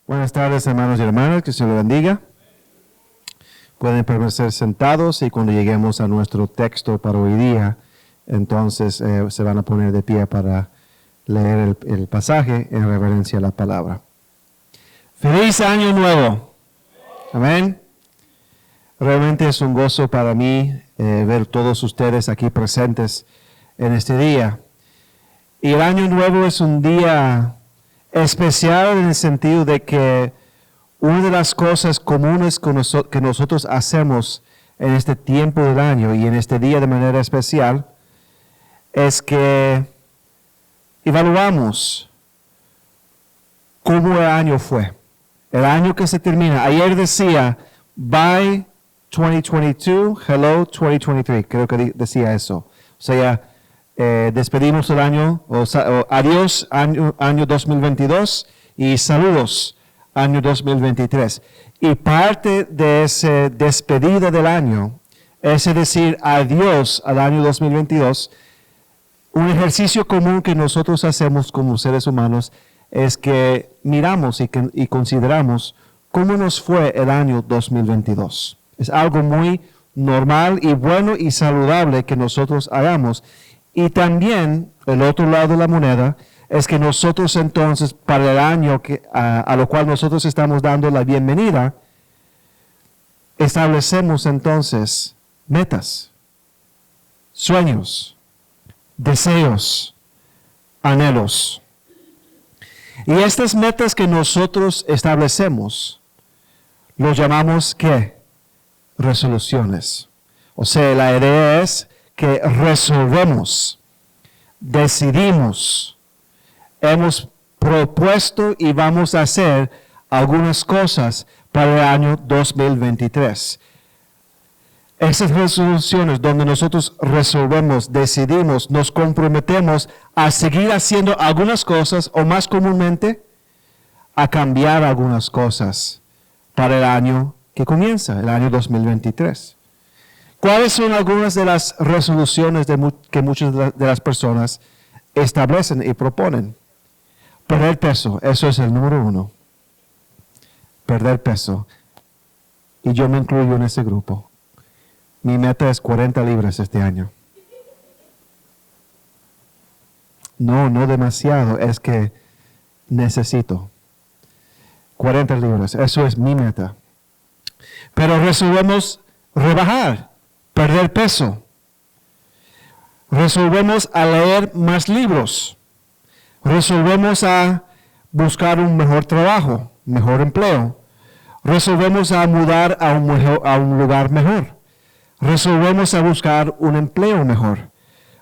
Buenas tardes, hermanos y hermanas, que se lo bendiga. Pueden permanecer sentados y cuando lleguemos a nuestro texto para hoy día, entonces se van a poner de pie para leer el pasaje en reverencia a la palabra. ¡Feliz Año Nuevo! Amén. Realmente es un gozo para mí ver todos ustedes aquí presentes en este día. Y el Año Nuevo es un día especial en el sentido de que una de las cosas comunes que nosotros hacemos en este tiempo del año y en este día de manera especial es que evaluamos cómo el año fue. El año que se termina. Ayer decía, bye 2022, hello 2023. Creo que decía eso. O sea, despedimos el año, adiós año 2022 y saludos año 2023. Y parte de esa despedida del año, es decir, adiós al año 2022, un ejercicio común que nosotros hacemos como seres humanos es que miramos y consideramos cómo nos fue el año 2022. Es algo muy normal y bueno y saludable que nosotros hagamos. Y también, el otro lado de la moneda, es que nosotros entonces, para el año a lo cual nosotros estamos dando la bienvenida, establecemos entonces metas, sueños, deseos, anhelos. Y estas metas que nosotros establecemos, los llamamos ¿qué? Resoluciones. O sea, la idea es que resolvemos, decidimos, hemos propuesto y vamos a hacer algunas cosas para el año 2023. Esas resoluciones donde nosotros resolvemos, decidimos, nos comprometemos a seguir haciendo algunas cosas o más comúnmente a cambiar algunas cosas para el año que comienza, el año 2023. ¿Cuáles son algunas de las resoluciones que muchas de las personas establecen y proponen? Perder peso, eso es el número 1. Perder peso. Y yo me incluyo en ese grupo. Mi meta es 40 libras este año. No demasiado, es que necesito 40 libras, eso es mi meta. Pero resolvemos rebajar, perder peso. Resolvemos a leer más libros. Resolvemos a buscar un mejor trabajo, mejor empleo. Resolvemos a mudar a un lugar mejor. Resolvemos a buscar un empleo mejor.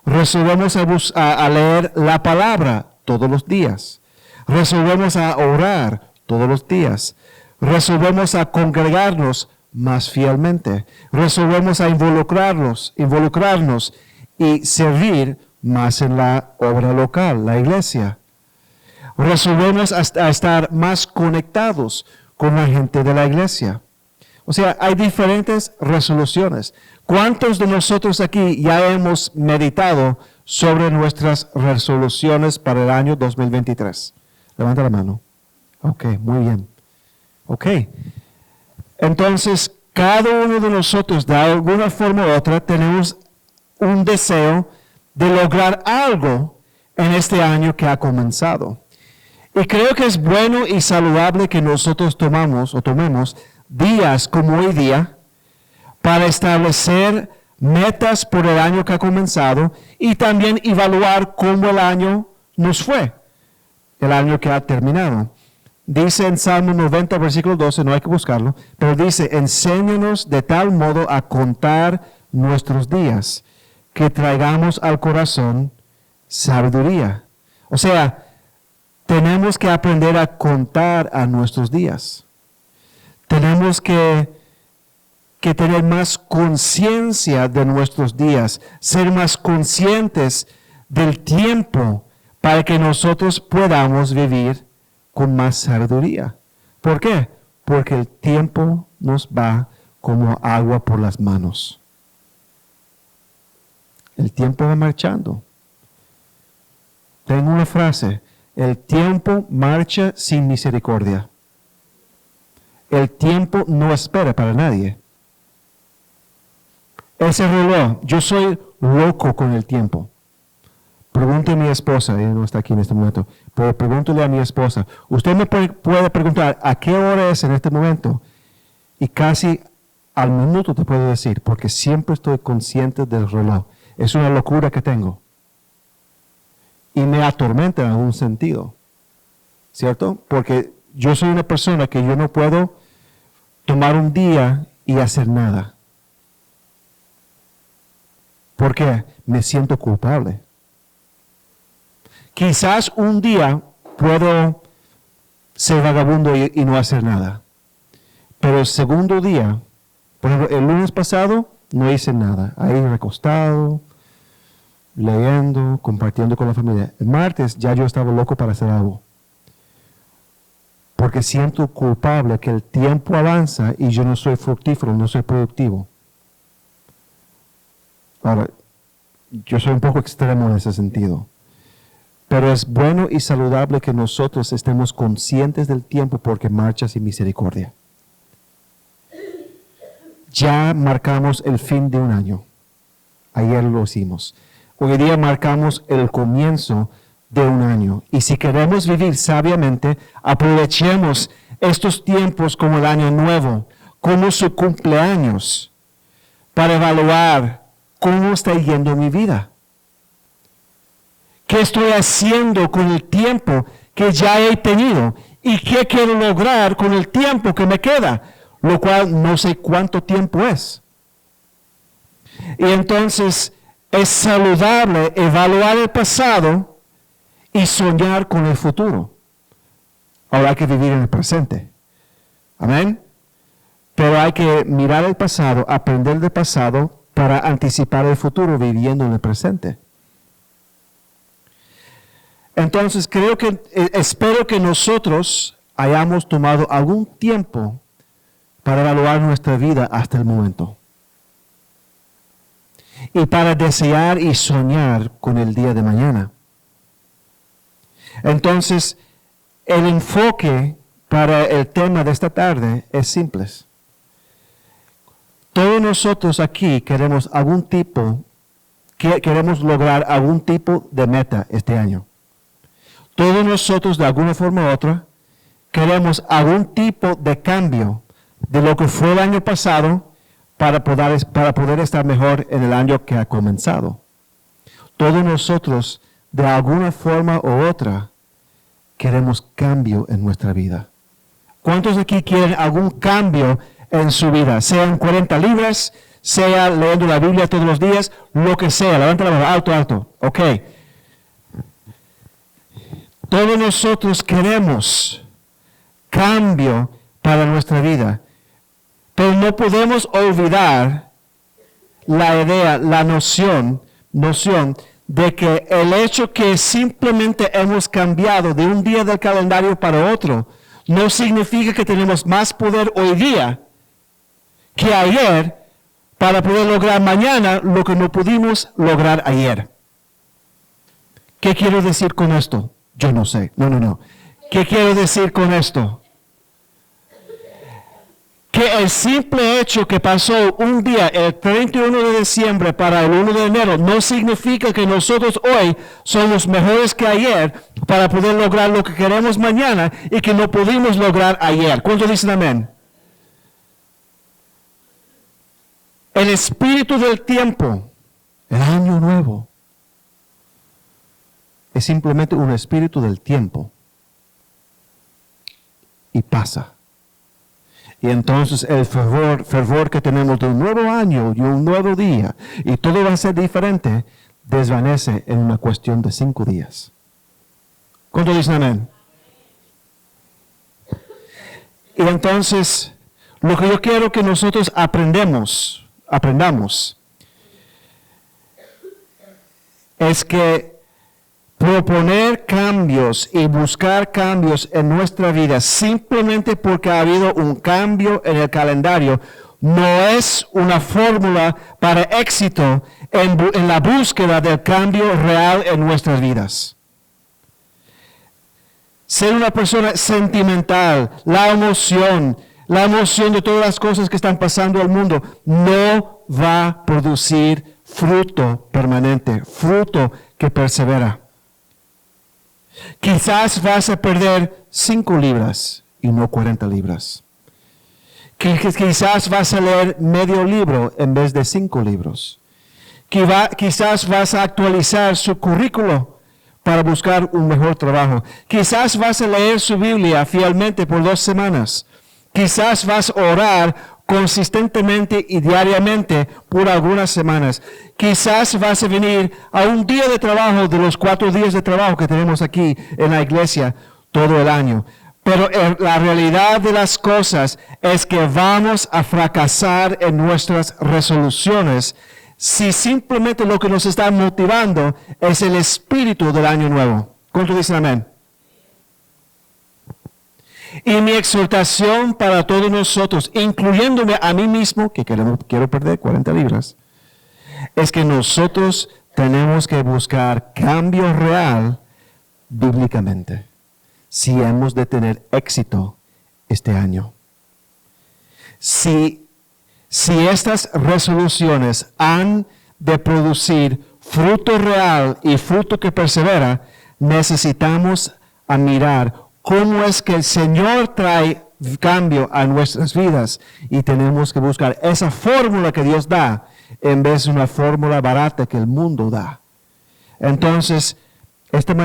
Resolvemos a leer la palabra todos los días. Resolvemos a orar todos los días. Resolvemos a congregarnos más fielmente. Resolvemos a involucrarnos y servir más en la obra local, la iglesia. Resolvemos a estar más conectados con la gente de la iglesia. O sea, hay diferentes resoluciones. ¿Cuántos de nosotros aquí ya hemos meditado sobre nuestras resoluciones para el año 2023? Levanta la mano. Ok, muy bien. Ok. Entonces, cada uno de nosotros, de alguna forma u otra, tenemos un deseo de lograr algo en este año que ha comenzado. Y creo que es bueno y saludable que nosotros tomemos días como hoy día para establecer metas por el año que ha comenzado y también evaluar cómo el año nos fue, el año que ha terminado. Dice en Salmo 90, versículo 12, no hay que buscarlo, pero dice, enséñanos de tal modo a contar nuestros días, que traigamos al corazón sabiduría. O sea, tenemos que aprender a contar a nuestros días. Tenemos que tener más conciencia de nuestros días, ser más conscientes del tiempo para que nosotros podamos vivir con más sabiduría. ¿Por qué? Porque el tiempo nos va como agua por las manos. El tiempo va marchando. Tengo una frase, el tiempo marcha sin misericordia. El tiempo no espera para nadie. Ese reloj, yo soy loco con el tiempo. Pregúntele a mi esposa, ella no está aquí en este momento, pero pregúntele a mi esposa. Usted me puede preguntar, ¿a qué hora es en este momento? Y casi al minuto te puedo decir, porque siempre estoy consciente del reloj. Es una locura que tengo. Y me atormenta en algún sentido. ¿Cierto? Porque yo soy una persona que yo no puedo tomar un día y hacer nada. ¿Por qué? Me siento culpable. Quizás un día puedo ser vagabundo y no hacer nada. Pero el segundo día, por ejemplo, el lunes pasado no hice nada. Ahí recostado, leyendo, compartiendo con la familia. El martes ya yo estaba loco para hacer algo. Porque siento culpable que el tiempo avanza y yo no soy fructífero, no soy productivo. Ahora, yo soy un poco extremo en ese sentido. Pero es bueno y saludable que nosotros estemos conscientes del tiempo porque marcha sin misericordia. Ya marcamos el fin de un año. Ayer lo hicimos. Hoy día marcamos el comienzo de un año. Y si queremos vivir sabiamente, aprovechemos estos tiempos como el año nuevo, como su cumpleaños, para evaluar cómo está yendo mi vida. ¿Qué estoy haciendo con el tiempo que ya he tenido? ¿Y qué quiero lograr con el tiempo que me queda? Lo cual no sé cuánto tiempo es. Y entonces es saludable evaluar el pasado y soñar con el futuro. Ahora hay que vivir en el presente. Amén. Pero hay que mirar el pasado, aprender del pasado para anticipar el futuro viviendo en el presente. Entonces espero que nosotros hayamos tomado algún tiempo para evaluar nuestra vida hasta el momento. Y para desear y soñar con el día de mañana. Entonces, el enfoque para el tema de esta tarde es simple. Todos nosotros aquí queremos lograr algún tipo de meta este año. Todos nosotros, de alguna forma u otra, queremos algún tipo de cambio de lo que fue el año pasado para poder estar mejor en el año que ha comenzado. Todos nosotros, de alguna forma u otra, queremos cambio en nuestra vida. ¿Cuántos de aquí quieren algún cambio en su vida? Sean 40 libras, sea leyendo la Biblia todos los días, lo que sea. Levanta la mano, alto, alto. Ok. Todos nosotros queremos cambio para nuestra vida, pero no podemos olvidar la idea, la noción de que el hecho que simplemente hemos cambiado de un día del calendario para otro, no significa que tenemos más poder hoy día que ayer para poder lograr mañana lo que no pudimos lograr ayer. ¿Qué quiero decir con esto? Yo no sé. No. ¿Qué quiero decir con esto? Que el simple hecho que pasó un día, el 31 de diciembre para el 1 de enero, no significa que nosotros hoy somos mejores que ayer para poder lograr lo que queremos mañana y que no pudimos lograr ayer. ¿Cuántos dicen amén? El espíritu del tiempo, el año nuevo, es simplemente un espíritu del tiempo. Y pasa. Y entonces el fervor que tenemos de un nuevo año y un nuevo día, y todo va a ser diferente, desvanece en una cuestión de 5 días. ¿Cuántos dicen amén? Y entonces, lo que yo quiero que nosotros aprendamos, es que proponer cambios y buscar cambios en nuestra vida simplemente porque ha habido un cambio en el calendario no es una fórmula para éxito en la búsqueda del cambio real en nuestras vidas. Ser una persona sentimental, la emoción, la emoción de todas las cosas que están pasando al mundo, no va a producir fruto permanente, fruto que persevera. Quizás vas a perder 5 libras y no 40 libras. Quizás vas a leer medio libro en vez de 5 libros. Quizás vas a actualizar su currículo para buscar un mejor trabajo. Quizás vas a leer su Biblia fielmente por 2 semanas. Quizás vas a orar consistentemente y diariamente por algunas semanas. Quizás vas a venir a un día de trabajo de los 4 días de trabajo que tenemos aquí en la iglesia todo el año. Pero la realidad de las cosas es que vamos a fracasar en nuestras resoluciones si simplemente lo que nos está motivando es el espíritu del año nuevo. ¿Cuántos dicen amén? Y mi exhortación para todos nosotros, incluyéndome a mí mismo, que quiero perder 40 libras, es que nosotros tenemos que buscar cambio real bíblicamente si hemos de tener éxito este año. Si estas resoluciones han de producir fruto real y fruto que persevera, necesitamos mirar cómo es que el Señor trae cambio a nuestras vidas y tenemos que buscar esa fórmula que Dios da en vez de una fórmula barata que el mundo da. Entonces, esta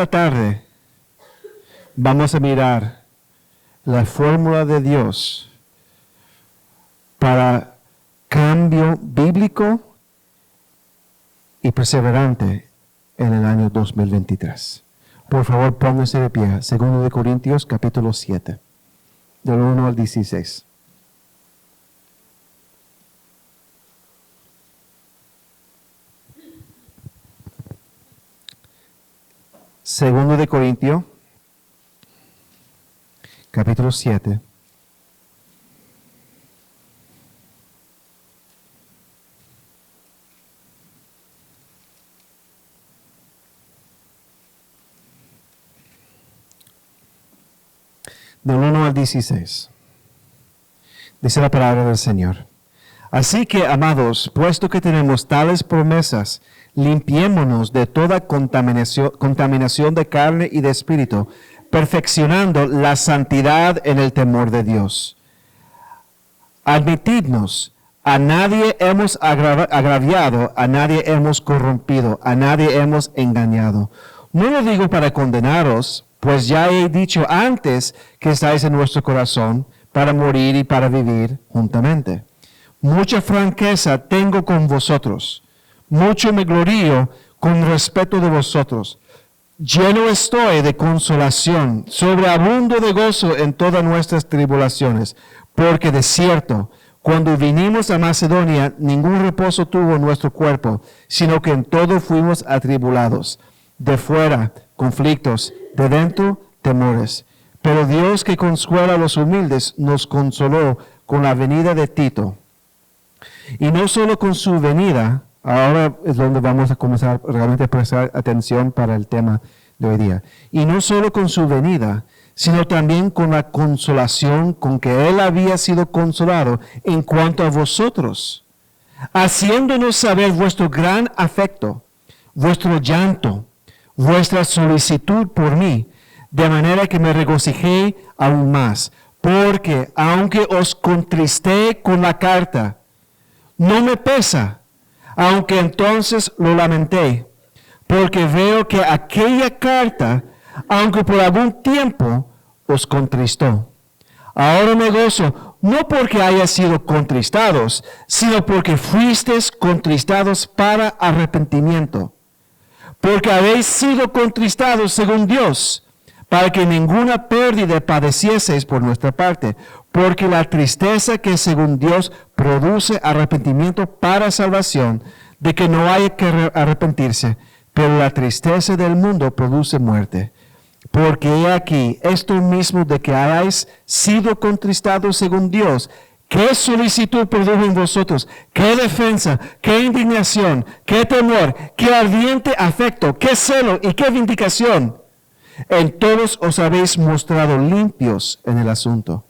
tarde, vamos a mirar la fórmula de Dios para cambio bíblico y perseverante en el año 2023. Por favor, pónganse de pie. 2 Corintios, capítulo 7, del 1 al 16. Segundo de Corintios, capítulo 7. Del 1 al 16. Dice la palabra del Señor. Así que, amados, puesto que tenemos tales promesas, limpiémonos de toda contaminación de carne y de espíritu, perfeccionando la santidad en el temor de Dios. Admitidnos, a nadie hemos agraviado, a nadie hemos corrompido, a nadie hemos engañado. No lo digo para condenaros, pues ya he dicho antes que estáis en nuestro corazón para morir y para vivir juntamente. Mucha franqueza tengo con vosotros, mucho me glorío con respeto de vosotros. Lleno estoy de consolación, sobreabundo de gozo en todas nuestras tribulaciones, porque de cierto, cuando vinimos a Macedonia, ningún reposo tuvo nuestro cuerpo, sino que en todo fuimos atribulados. De fuera, conflictos, de dentro, temores. Pero Dios, que consuela a los humildes, nos consoló con la venida de Tito. Y no solo con su venida, ahora es donde vamos a comenzar realmente a prestar atención para el tema de hoy día. Y no solo con su venida, sino también con la consolación con que Él había sido consolado en cuanto a vosotros, haciéndonos saber vuestro gran afecto, vuestro llanto, vuestra solicitud por mí, de manera que me regocijé aún más, porque aunque os contristé con la carta, no me pesa, aunque entonces lo lamenté, porque veo que aquella carta, aunque por algún tiempo, os contristó. Ahora me gozo, no porque haya sido contristados, sino porque fuisteis contristados para arrepentimiento. Porque habéis sido contristados según Dios, para que ninguna pérdida padecieseis por nuestra parte, porque la tristeza que según Dios produce arrepentimiento para salvación, de que no hay que arrepentirse, pero la tristeza del mundo produce muerte. Porque he aquí, esto mismo de que hayáis sido contristados según Dios, qué solicitud produjo en vosotros, qué defensa, qué indignación, qué temor, qué ardiente afecto, qué celo y qué vindicación. En todos os habéis mostrado limpios en el asunto.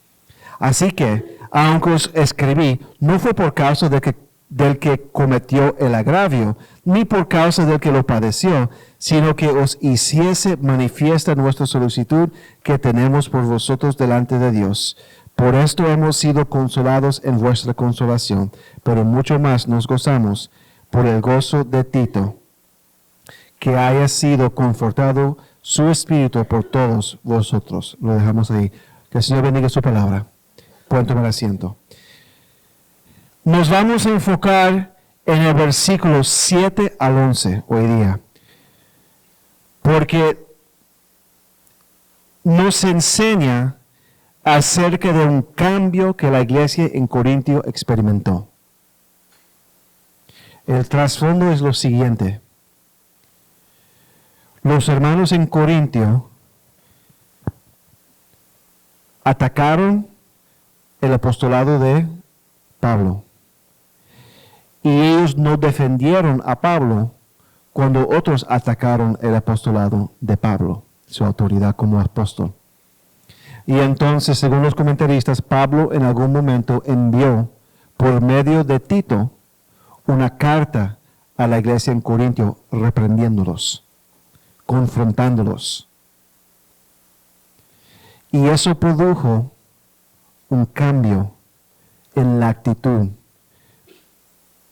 Así que, aunque os escribí, no fue por causa del que cometió el agravio, ni por causa del que lo padeció, sino que os hiciese manifiesta nuestra solicitud que tenemos por vosotros delante de Dios. Por esto hemos sido consolados en vuestra consolación, pero mucho más nos gozamos por el gozo de Tito, que haya sido confortado su espíritu por todos vosotros. Lo dejamos ahí. Que el Señor bendiga su palabra. Pueden tomar asiento. Nos vamos a enfocar en el versículo 7 al 11 hoy día, porque nos enseña acerca de un cambio que la iglesia en Corintio experimentó. El trasfondo es lo siguiente. Los hermanos en Corintio atacaron el apostolado de Pablo. Y ellos no defendieron a Pablo cuando otros atacaron el apostolado de Pablo, su autoridad como apóstol. Y entonces, según los comentaristas, Pablo en algún momento envió por medio de Tito una carta a la iglesia en Corintio reprendiéndolos, confrontándolos. Y eso produjo un cambio en la actitud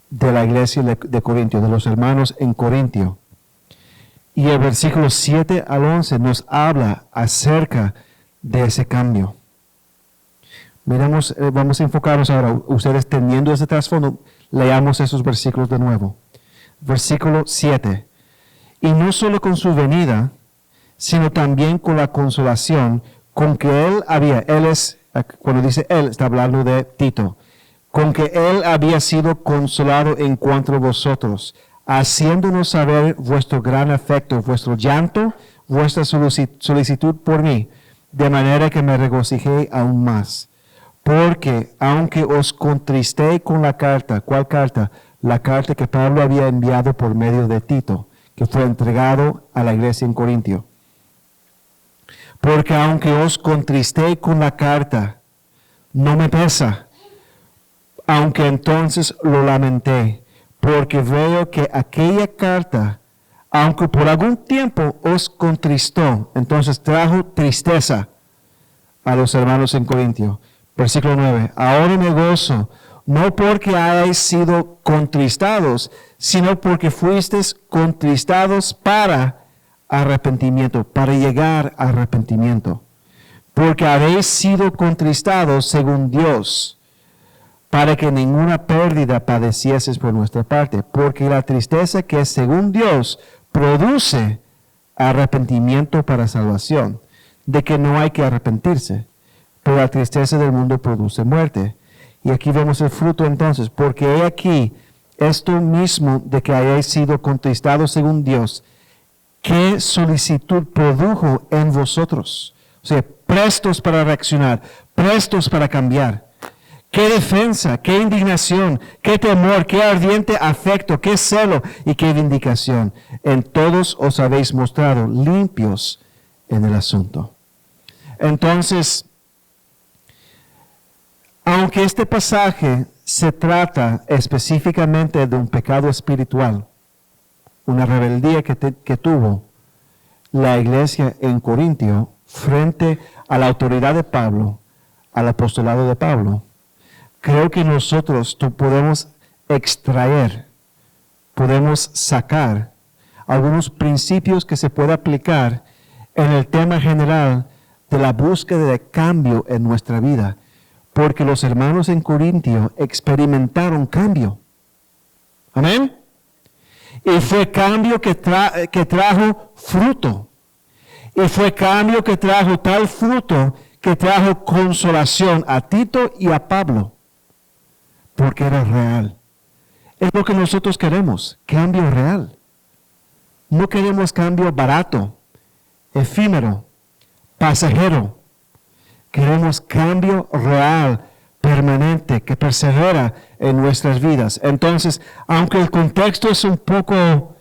de la iglesia de Corintio, de los hermanos en Corintio. Y el versículo 7 al 11 nos habla acerca de ese cambio. Miramos, vamos a enfocarnos ahora, ustedes teniendo ese trasfondo, leamos esos versículos de nuevo. Versículo 7. Y no solo con su venida, sino también con la consolación con que él es, cuando dice él, está hablando de Tito, con que él había sido consolado en cuanto a vosotros, haciéndonos saber vuestro gran afecto, vuestro llanto, vuestra solicitud por mí, de manera que me regocijé aún más. Porque aunque os contristé con la carta, ¿cuál carta? La carta que Pablo había enviado por medio de Tito, que fue entregado a la iglesia en Corintio. Porque aunque os contristé con la carta, no me pesa, aunque entonces lo lamenté, porque veo que aquella carta, aunque por algún tiempo os contristó, entonces trajo tristeza a los hermanos en Corintio. Versículo 9, ahora me gozo, no porque hayáis sido contristados, sino porque fuisteis contristados para arrepentimiento, para llegar a arrepentimiento. Porque habéis sido contristados según Dios, para que ninguna pérdida padecieses por nuestra parte, porque la tristeza que es según Dios produce arrepentimiento para salvación, de que no hay que arrepentirse, pero la tristeza del mundo produce muerte. Y aquí vemos el fruto entonces, porque he aquí esto mismo de que hayáis sido contristados según Dios, ¿qué solicitud produjo en vosotros? O sea, prestos para reaccionar, prestos para cambiar. Qué defensa, qué indignación, qué temor, qué ardiente afecto, qué celo y qué vindicación. En todos os habéis mostrado limpios en el asunto. Entonces, aunque este pasaje se trata específicamente de un pecado espiritual, una rebeldía que tuvo la iglesia en Corintio frente a la autoridad de Pablo, al apostolado de Pablo, creo que nosotros podemos extraer, podemos sacar algunos principios que se puede aplicar en el tema general de la búsqueda de cambio en nuestra vida, porque los hermanos en Corintio experimentaron cambio. Amén. Y fue cambio que trajo fruto. Y fue cambio que trajo tal fruto que trajo consolación a Tito y a Pablo. Porque era real. Es lo que nosotros queremos, cambio real. No queremos cambio barato, efímero, pasajero. Queremos cambio real, permanente, que persevera en nuestras vidas. Entonces, aunque el contexto es un poco,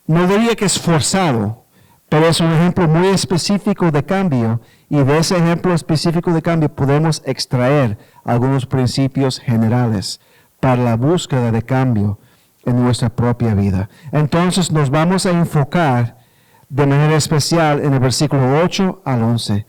no diría que es forzado, pero es un ejemplo muy específico de cambio, y de ese ejemplo específico de cambio podemos extraer algunos principios generales para la búsqueda de cambio en nuestra propia vida. Entonces nos vamos a enfocar de manera especial en el versículo 8 al 11.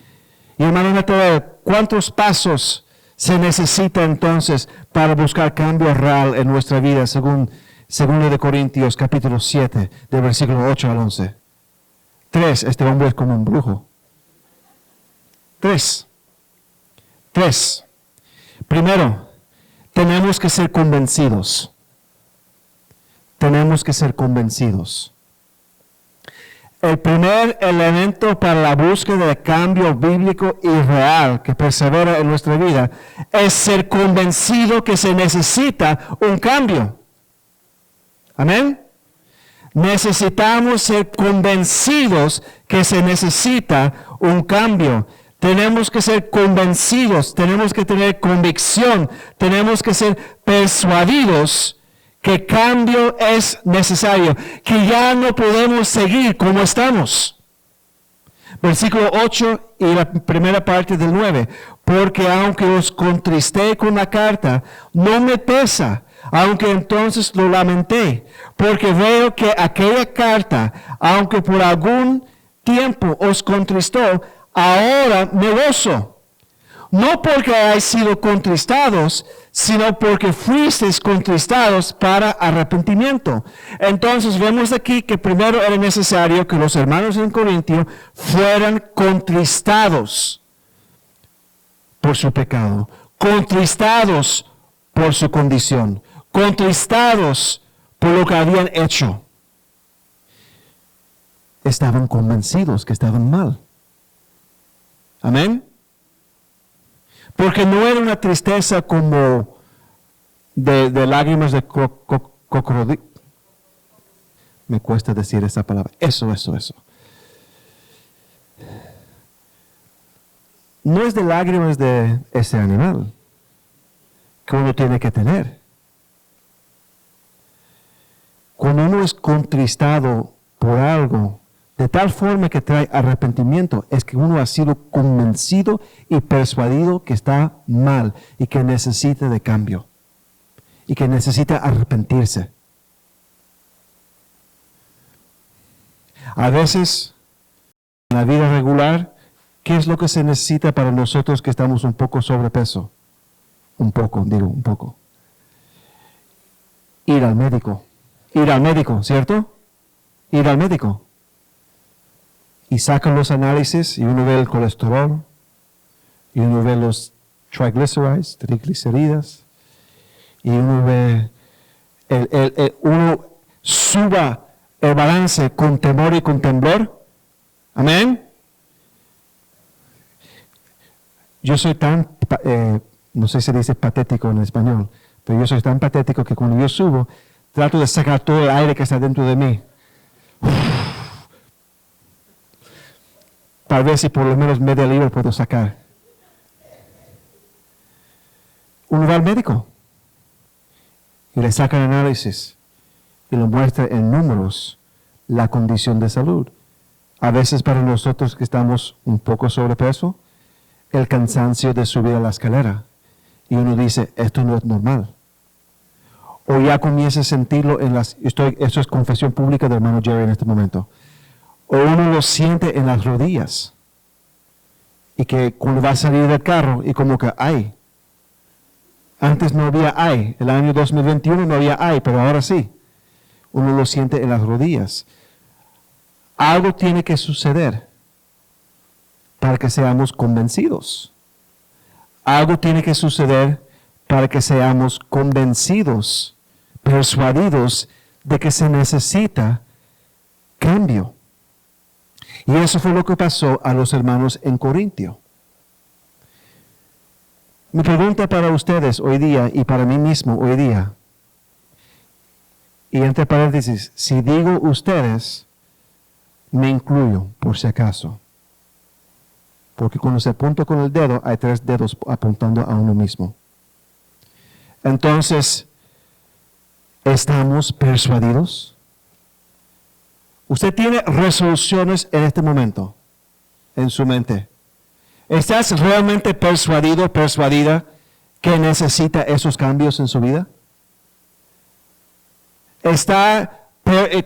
Y hermano Natalia, ¿cuántos pasos se necesita entonces para buscar cambio real en nuestra vida según 2 Corintios capítulo 7, del versículo 8 al 11? 3, este hombre es como un brujo. 3. Primero, tenemos que ser convencidos. Tenemos que ser convencidos. El primer elemento para la búsqueda de cambio bíblico y real que persevera en nuestra vida es ser convencido que se necesita un cambio. Amén. Necesitamos ser convencidos que se necesita un cambio. Tenemos que ser convencidos, tenemos que tener convicción, tenemos que ser persuadidos que cambio es necesario, que ya no podemos seguir como estamos. Versículo 8 y la primera parte del 9. Porque aunque os contristé con la carta, no me pesa, aunque entonces lo lamenté, porque veo que aquella carta, aunque por algún tiempo os contristó, ahora me gozo. No porque hayáis sido contristados, sino porque fuisteis contristados para arrepentimiento. Entonces vemos aquí que primero era necesario que los hermanos en Corintio fueran contristados por su pecado, contristados por su condición, contristados por lo que habían hecho. Estaban convencidos que estaban mal. Amén. Porque no era una tristeza como de lágrimas de cocodrilo. Me cuesta decir esa palabra. Eso. No es de lágrimas de ese animal que uno tiene que tener. Cuando uno es contristado por algo, de tal forma que trae arrepentimiento, es que uno ha sido convencido y persuadido que está mal y que necesita de cambio y que necesita arrepentirse. A veces, en la vida regular, ¿qué es lo que se necesita para nosotros que estamos un poco sobrepeso? Un poco. Ir al médico, ¿cierto? Ir al médico. Y sacan los análisis y uno ve el colesterol, y uno ve los triglicéridas, y uno ve, uno suba el balance con temor y con temblor. Amén. Yo soy tan, no sé si se dice patético en español, pero yo soy tan patético que cuando yo subo, trato de sacar todo el aire que está dentro de mí. Tal vez si por lo menos media libra puedo sacar. Uno va al médico y le sacan análisis y lo muestra en números la condición de salud. A veces para nosotros que estamos un poco sobrepeso, el cansancio de subir a la escalera. Y uno dice, esto no es normal. O ya comienza a sentirlo esto es confesión pública del hermano Jerry en este momento. O uno lo siente en las rodillas. Y que cuando va a salir del carro, y como que hay. Antes no había hay. El año 2021 no había hay, pero ahora sí. Uno lo siente en las rodillas. Algo tiene que suceder para que seamos convencidos. Algo tiene que suceder para que seamos convencidos, persuadidos de que se necesita cambio. Y eso fue lo que pasó a los hermanos en Corintio. Mi pregunta para ustedes hoy día y para mí mismo hoy día, y entre paréntesis, si digo ustedes, me incluyo por si acaso. Porque cuando se apunta con el dedo, hay 3 dedos apuntando a uno mismo. Entonces, ¿estamos persuadidos? Usted tiene resoluciones en este momento en su mente. ¿Estás realmente persuadido, persuadida que necesita esos cambios en su vida? ¿Está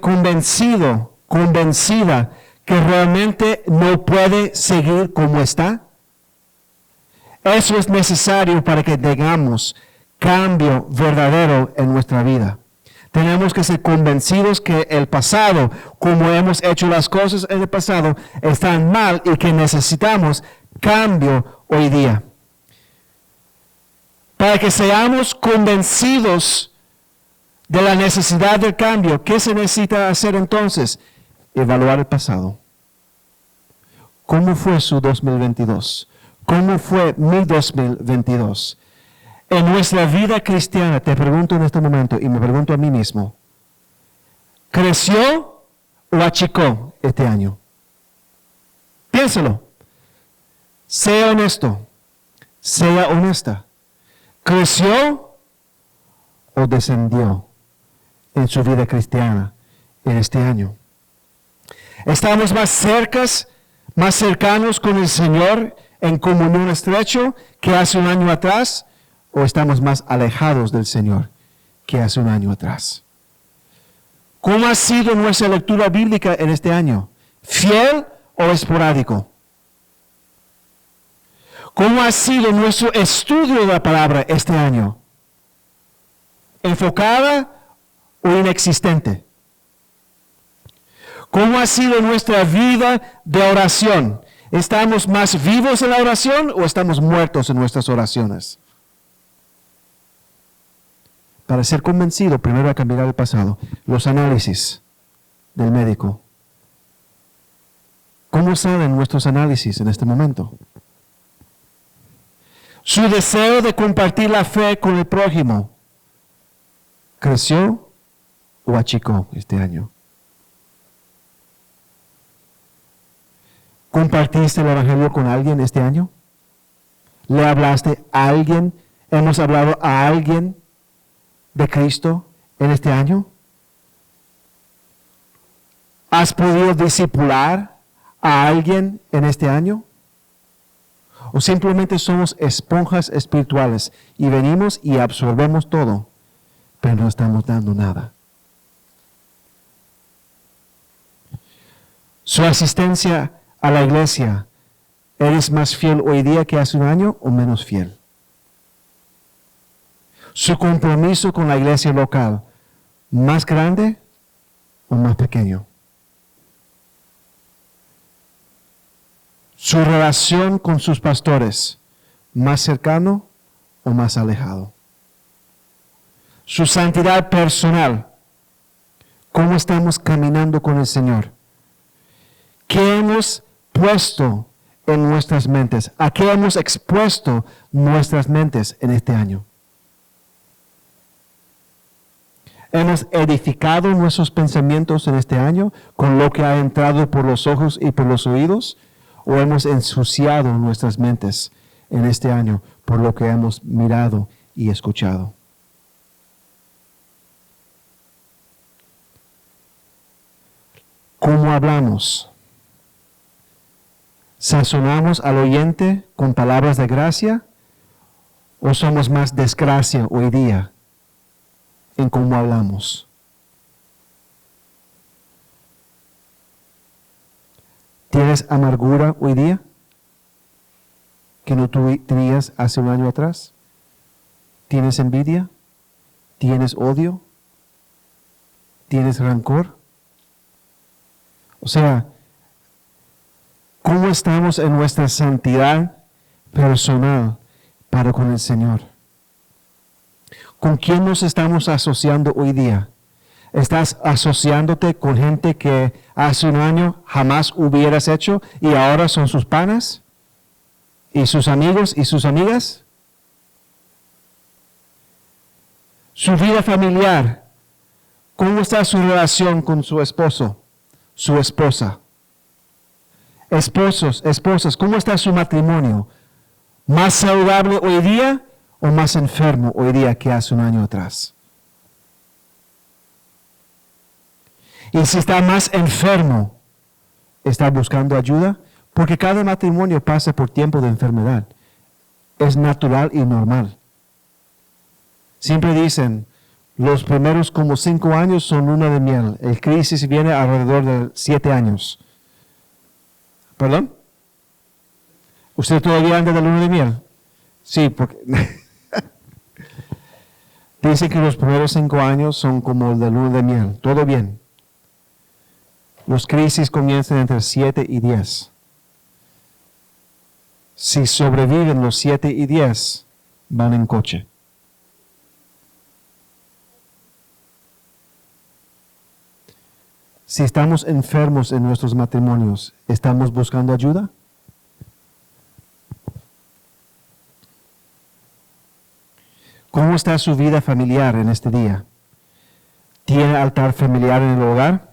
convencido, convencida que realmente no puede seguir como está? Eso es necesario para que tengamos cambio verdadero en nuestra vida. Tenemos que ser convencidos que el pasado, como hemos hecho las cosas en el pasado, están mal y que necesitamos cambio hoy día. Para que seamos convencidos de la necesidad del cambio, ¿qué se necesita hacer entonces? Evaluar el pasado. ¿Cómo fue su 2022? ¿Cómo fue mi 2022? En nuestra vida cristiana, te pregunto en este momento y me pregunto a mí mismo, ¿creció o achicó este año? Piénselo. Sea honesto, sea honesta. ¿Creció o descendió en su vida cristiana en este año? ¿Estamos más cercanos con el Señor en comunión estrecho que hace un año atrás? ¿O estamos más alejados del Señor que hace un año atrás? ¿Cómo ha sido nuestra lectura bíblica en este año? ¿Fiel o esporádico? ¿Cómo ha sido nuestro estudio de la palabra este año? ¿Enfocada o inexistente? ¿Cómo ha sido nuestra vida de oración? ¿Estamos más vivos en la oración o estamos muertos en nuestras oraciones? Para ser convencido, primero hay que mirar el pasado. Los análisis del médico. ¿Cómo salen nuestros análisis en este momento? Su deseo de compartir la fe con el prójimo, ¿creció o achicó este año? ¿Compartiste el Evangelio con alguien este año? ¿Le hablaste a alguien? ¿Hemos hablado a alguien de Cristo en este año? ¿Has podido discipular a alguien en este año? ¿O simplemente somos esponjas espirituales y venimos y absorbemos todo, pero no estamos dando nada? Su asistencia a la iglesia, ¿eres más fiel hoy día que hace un año o menos fiel? Su compromiso con la iglesia local, ¿más grande o más pequeño? Su relación con sus pastores, ¿más cercano o más alejado? Su santidad personal, ¿cómo estamos caminando con el Señor? ¿Qué hemos puesto en nuestras mentes? ¿A qué hemos expuesto nuestras mentes en este año? ¿Hemos edificado nuestros pensamientos en este año con lo que ha entrado por los ojos y por los oídos? ¿O hemos ensuciado nuestras mentes en este año por lo que hemos mirado y escuchado? ¿Cómo hablamos? ¿Sazonamos al oyente con palabras de gracia? ¿O somos más desgracia hoy día en cómo hablamos? ¿Tienes amargura hoy día que no tenías hace un año atrás? ¿Tienes envidia? ¿Tienes odio? ¿Tienes rencor? O sea, ¿cómo estamos en nuestra santidad personal para con el Señor? ¿Con quién nos estamos asociando hoy día? ¿Estás asociándote con gente que hace un año jamás hubieras hecho y ahora son sus panas? ¿Y sus amigos y sus amigas? Su vida familiar. ¿Cómo está su relación con su esposo, su esposa? Esposos, esposas, ¿cómo está su matrimonio? ¿Más saludable hoy día o más enfermo hoy día que hace un año atrás? Y si está más enfermo, está buscando ayuda, porque cada matrimonio pasa por tiempo de enfermedad. Es natural y normal. Siempre dicen, los primeros como 5 años son luna de miel. El crisis viene alrededor de 7 años. ¿Perdón? ¿Usted todavía anda de luna de miel? Sí, porque dice que los primeros 5 años son como el de luna de miel. Todo bien. Los crisis comienzan entre 7 y 10. Si sobreviven los 7 y 10, van en coche. Si estamos enfermos en nuestros matrimonios, ¿estamos buscando ayuda? ¿Cómo está su vida familiar en este día? ¿Tiene altar familiar en el hogar?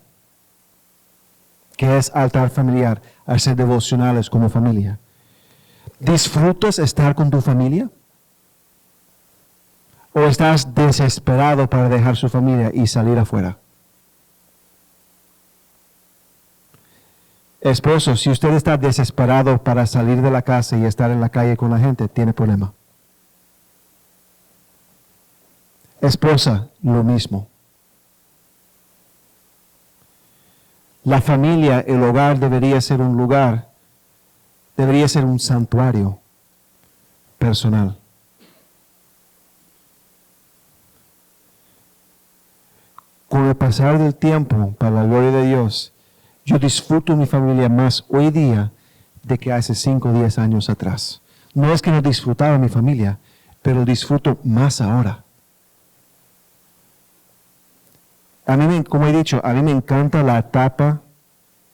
¿Qué es altar familiar? Hacer devocionales como familia. ¿Disfrutas estar con tu familia? ¿O estás desesperado para dejar su familia y salir afuera? Esposo, si usted está desesperado para salir de la casa y estar en la calle con la gente, tiene problema. Esposa, lo mismo. La familia, el hogar debería ser un lugar, debería ser un santuario personal. Con el pasar del tiempo, para la gloria de Dios, yo disfruto mi familia más hoy día de que hace 5 o 10 años atrás. No es que no disfrutaba mi familia, pero disfruto más ahora. A mí, como he dicho, a mí me encanta la etapa,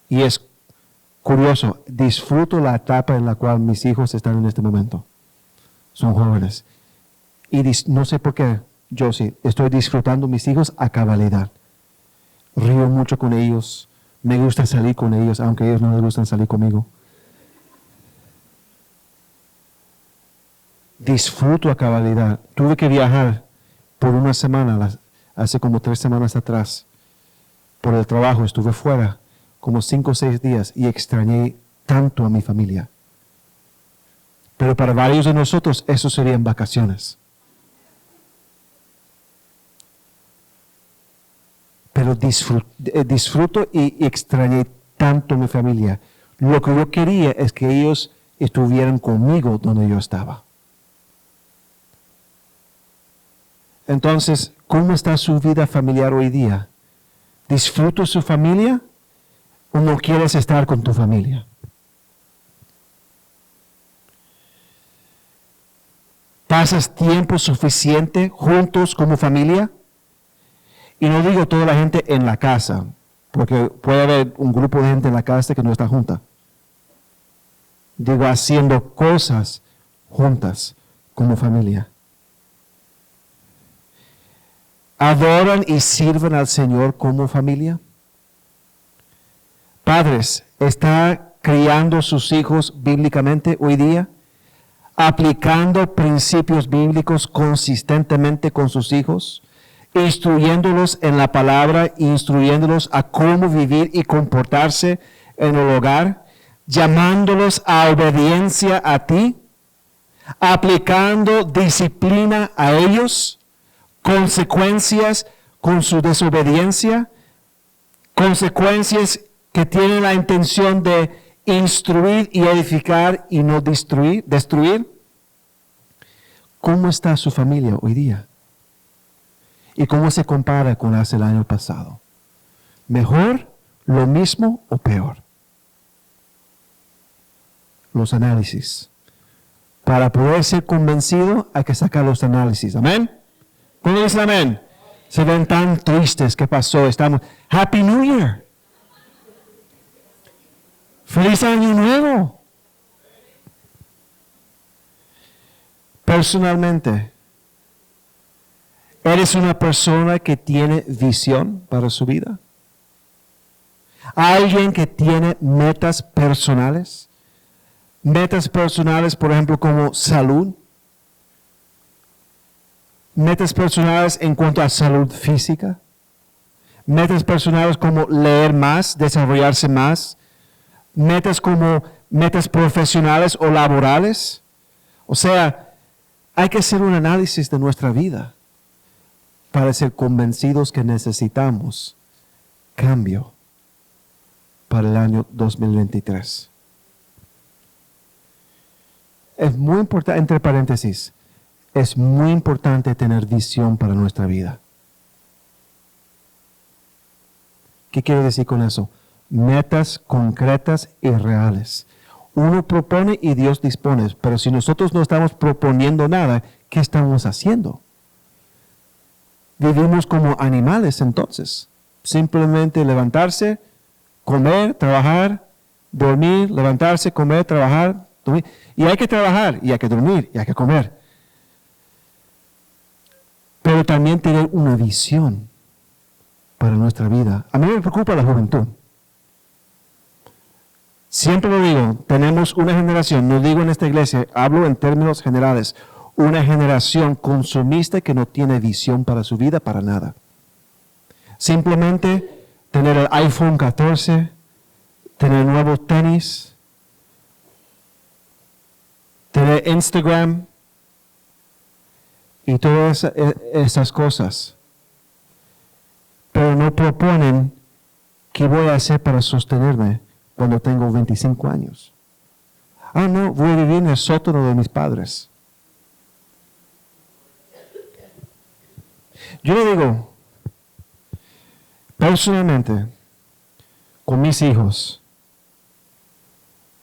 y es curioso, disfruto la etapa en la cual mis hijos están en este momento. Son jóvenes. Y no sé por qué, yo sí, estoy disfrutando mis hijos a cabalidad. Río mucho con ellos, me gusta salir con ellos, aunque a ellos no les gustan salir conmigo. Disfruto a cabalidad. Tuve que viajar por una semana, hace como 3 semanas atrás, por el trabajo. Estuve fuera como 5 o 6 días y extrañé tanto a mi familia. Pero para varios de nosotros eso serían vacaciones. Pero disfruto y extrañé tanto a mi familia. Lo que yo quería es que ellos estuvieran conmigo donde yo estaba. Entonces, ¿cómo está su vida familiar hoy día? ¿Disfrutas su familia o no quieres estar con tu familia? ¿Pasas tiempo suficiente juntos como familia? Y no digo toda la gente en la casa, porque puede haber un grupo de gente en la casa que no está junta. Digo, haciendo cosas juntas como familia. ¿Adoran y sirven al Señor como familia? Padres, ¿está criando sus hijos bíblicamente hoy día? ¿Aplicando principios bíblicos consistentemente con sus hijos? Instruyéndolos en la palabra, instruyéndolos a cómo vivir y comportarse en el hogar, llamándolos a obediencia a ti, aplicando disciplina a ellos, consecuencias con su desobediencia, consecuencias que tienen la intención de instruir y edificar y no destruir. ¿Cómo está su familia hoy día? ¿Y cómo se compara con hace el año pasado? ¿Mejor, lo mismo o peor? Los análisis. Para poder ser convencido hay que sacar los análisis. ¿Amén? ¿Cómo dicen amén? Se ven tan tristes. ¿Qué pasó? Estamos. Happy New Year. Feliz Año Nuevo. Personalmente, ¿eres una persona que tiene visión para su vida? ¿Alguien que tiene metas personales? Metas personales, por ejemplo, como salud. Metas personales en cuanto a salud física. Metas personales como leer más, desarrollarse más. Metas como metas profesionales o laborales. O sea, hay que hacer un análisis de nuestra vida para ser convencidos que necesitamos cambio para el año 2023. Es muy importante, entre paréntesis, es muy importante tener visión para nuestra vida. ¿Qué quiere decir con eso? Metas concretas y reales. Uno propone y Dios dispone, pero si nosotros no estamos proponiendo nada, ¿qué estamos haciendo? Vivimos como animales entonces. Simplemente levantarse, comer, trabajar, dormir, levantarse, comer, trabajar, dormir. Y hay que trabajar, y hay que dormir, y hay que comer. Pero también tener una visión para nuestra vida. A mí me preocupa la juventud. Siempre lo digo, tenemos una generación, no digo en esta iglesia, hablo en términos generales, una generación consumista que no tiene visión para su vida, para nada. Simplemente tener el iPhone 14, tener nuevos tenis, tener Instagram y todas esas cosas. Pero no proponen qué voy a hacer para sostenerme cuando tengo 25 años. Ah, no, voy a vivir en el sótano de mis padres. Yo le digo, personalmente, con mis hijos,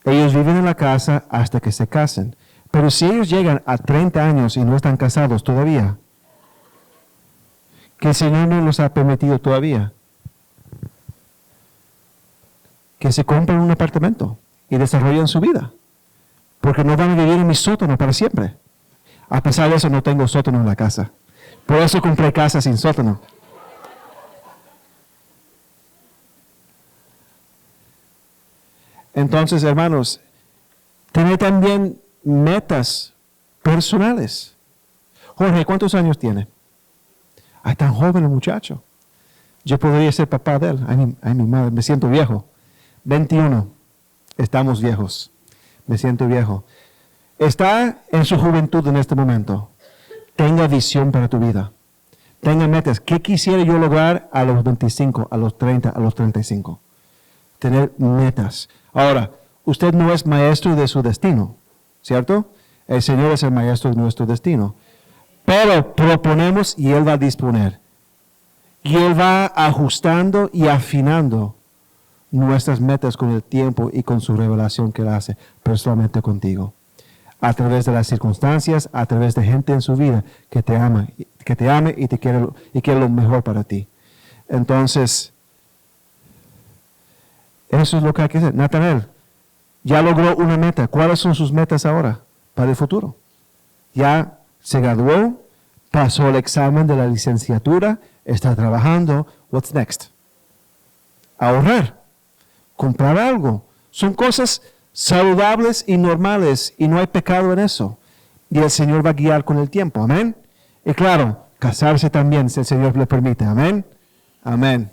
ellos viven en la casa hasta que se casen. Pero si ellos llegan a 30 años y no están casados todavía, que el Señor no los ha permitido todavía, que se compren un apartamento y desarrollen su vida, porque no van a vivir en mi sótano para siempre. A pesar de eso, no tengo sótano en la casa. Por eso compré casa sin sótano. Entonces, hermanos, tener también metas personales. Jorge, ¿cuántos años tiene? Ay, tan joven el muchacho. Yo podría ser papá de él. Ay, mi madre, me siento viejo. 21. Estamos viejos. Me siento viejo. Está en su juventud en este momento. Tenga visión para tu vida. Tenga metas. ¿Qué quisiera yo lograr a los 25, a los 30, a los 35? Tener metas. Ahora, usted no es maestro de su destino, ¿cierto? El Señor es el maestro de nuestro destino. Pero proponemos y Él va a disponer. Y Él va ajustando y afinando nuestras metas con el tiempo y con su revelación que Él hace personalmente contigo. A través de las circunstancias, a través de gente en su vida que te ama y te quiere lo mejor para ti. Entonces, eso es lo que hay que hacer. Natanael ya logró una meta. ¿Cuáles son sus metas ahora para el futuro? Ya se graduó, pasó el examen de la licenciatura, está trabajando. What's next? Ahorrar, comprar algo. Son cosas saludables y normales y no hay pecado en eso. Y el Señor va a guiar con el tiempo. Amén. Y claro, casarse también si el Señor le permite. Amén. Amén.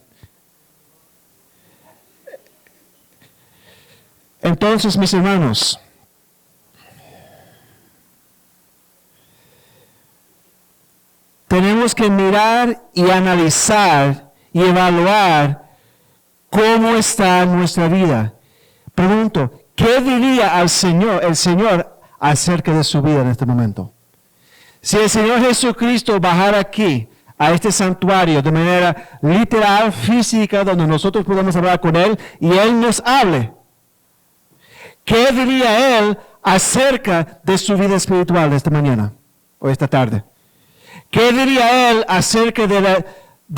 Entonces, mis hermanos, tenemos que mirar y analizar y evaluar cómo está nuestra vida. Pregunto, ¿qué diría el Señor acerca de su vida en este momento? Si el Señor Jesucristo bajara aquí, a este santuario, de manera literal, física, donde nosotros podamos hablar con Él y Él nos hable, ¿qué diría Él acerca de su vida espiritual esta mañana o esta tarde? ¿Qué diría Él acerca de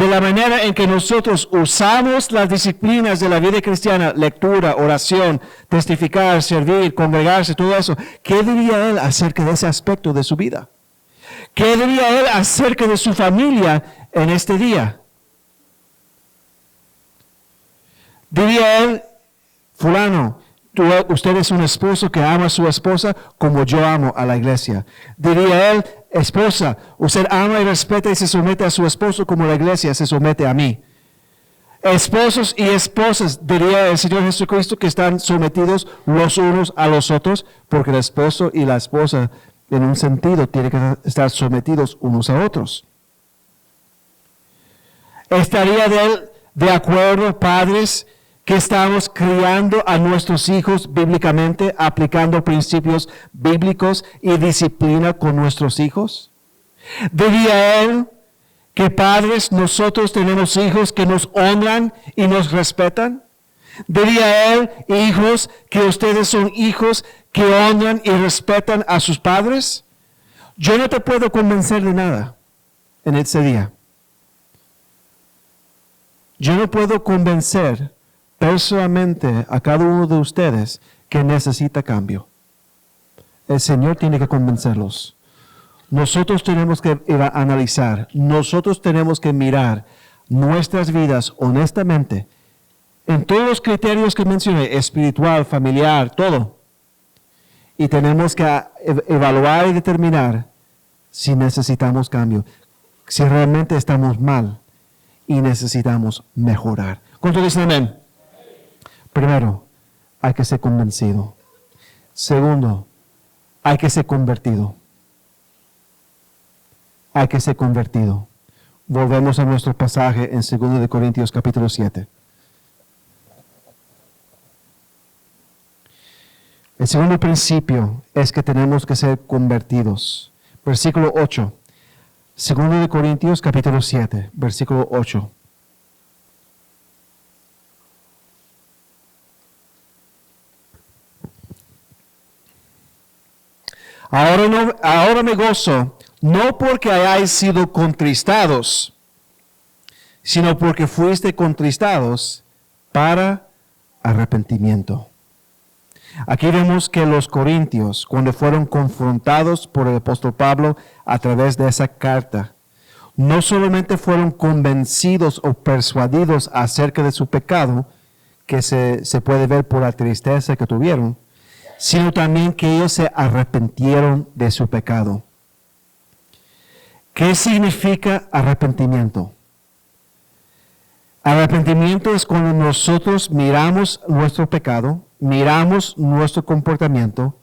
la manera en que nosotros usamos las disciplinas de la vida cristiana, lectura, oración, testificar, servir, congregarse, todo eso? ¿Qué diría Él acerca de ese aspecto de su vida? ¿Qué diría Él acerca de su familia en este día? Diría Él, fulano, usted es un esposo que ama a su esposa como yo amo a la iglesia. Diría Él, esposa, usted ama y respeta y se somete a su esposo como la iglesia se somete a mí. Esposos y esposas, diría el Señor Jesucristo, que están sometidos los unos a los otros, porque el esposo y la esposa, en un sentido, tienen que estar sometidos unos a otros. ¿Estaría de acuerdo, padres, que estamos criando a nuestros hijos bíblicamente, aplicando principios bíblicos y disciplina con nuestros hijos? ¿Diría él que padres, nosotros tenemos hijos que nos honran y nos respetan? ¿Diría él, hijos, que ustedes son hijos que honran y respetan a sus padres? Yo no te puedo convencer de nada en ese día. Yo no puedo convencer personalmente a cada uno de ustedes que necesita cambio. El Señor tiene que convencerlos. Nosotros tenemos que analizar, nosotros tenemos que mirar nuestras vidas honestamente en todos los criterios que mencioné, espiritual, familiar, todo. Y tenemos que evaluar y determinar si necesitamos cambio, si realmente estamos mal y necesitamos mejorar. ¿Cuántos dicen amén? Primero, hay que ser convencido. Segundo, hay que ser convertido. Hay que ser convertido. Volvemos a nuestro pasaje en 2 de Corintios capítulo 7. El segundo principio es que tenemos que ser convertidos. Versículo 8. 2 de Corintios capítulo 7, versículo 8. Ahora me gozo, no porque hayáis sido contristados, sino porque fuiste contristados para arrepentimiento. Aquí vemos que los corintios, cuando fueron confrontados por el apóstol Pablo a través de esa carta, no solamente fueron convencidos o persuadidos acerca de su pecado, que se puede ver por la tristeza que tuvieron, sino también que ellos se arrepintieron de su pecado. ¿Qué significa arrepentimiento? Arrepentimiento es cuando nosotros miramos nuestro pecado, miramos nuestro comportamiento,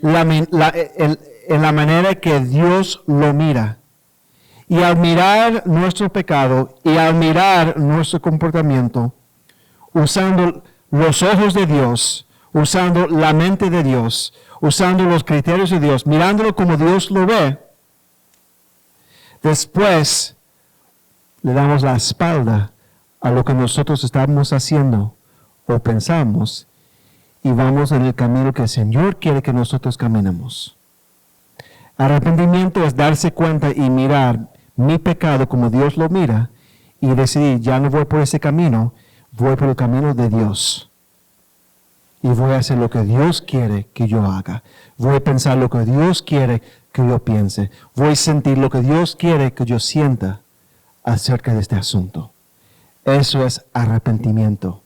en la manera que Dios lo mira. Y al mirar nuestro pecado y al mirar nuestro comportamiento, usando los ojos de Dios, usando la mente de Dios, usando los criterios de Dios, mirándolo como Dios lo ve, después le damos la espalda a lo que nosotros estamos haciendo o pensamos y vamos en el camino que el Señor quiere que nosotros caminemos. Arrepentimiento es darse cuenta y mirar mi pecado como Dios lo mira y decidir, ya no voy por ese camino, voy por el camino de Dios. Y voy a hacer lo que Dios quiere que yo haga. Voy a pensar lo que Dios quiere que yo piense. Voy a sentir lo que Dios quiere que yo sienta acerca de este asunto. Eso es arrepentimiento.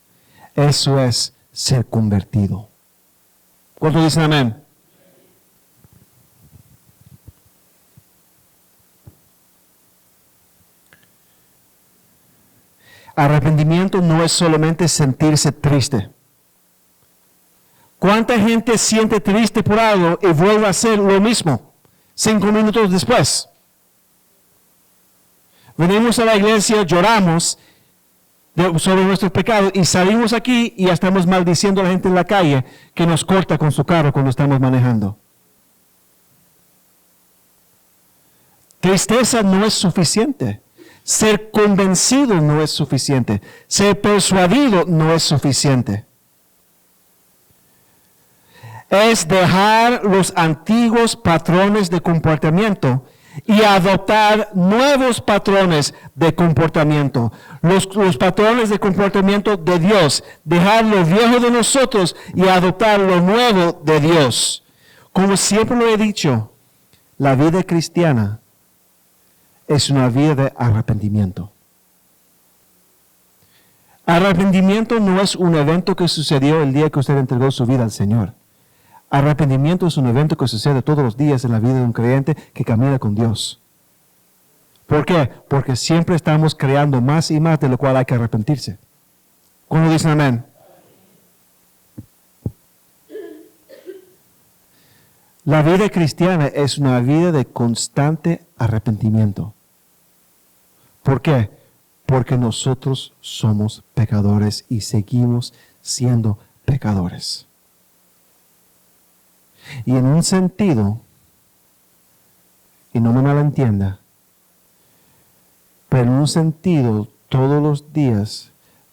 Eso es ser convertido. ¿Cuántos dicen amén? Arrepentimiento no es solamente sentirse triste. ¿Cuánta gente siente triste por algo y vuelve a hacer lo mismo 5 minutos después? Venimos a la iglesia, lloramos sobre nuestros pecados y salimos aquí y ya estamos maldiciendo a la gente en la calle que nos corta con su carro cuando estamos manejando. Tristeza no es suficiente. Ser convencido no es suficiente. Ser persuadido no es suficiente. Es dejar los antiguos patrones de comportamiento y adoptar nuevos patrones de comportamiento. Los patrones de comportamiento de Dios. Dejar lo viejo de nosotros y adoptar lo nuevo de Dios. Como siempre lo he dicho, la vida cristiana es una vida de arrepentimiento. Arrepentimiento no es un evento que sucedió el día que usted entregó su vida al Señor. Arrepentimiento es un evento que sucede todos los días en la vida de un creyente que camina con Dios. ¿Por qué? Porque siempre estamos creando más y más de lo cual hay que arrepentirse. ¿Cuándo dicen amén? La vida cristiana es una vida de constante arrepentimiento. ¿Por qué? Porque nosotros somos pecadores y seguimos siendo pecadores. Y en un sentido, y no me malentienda, pero en un sentido, todos los días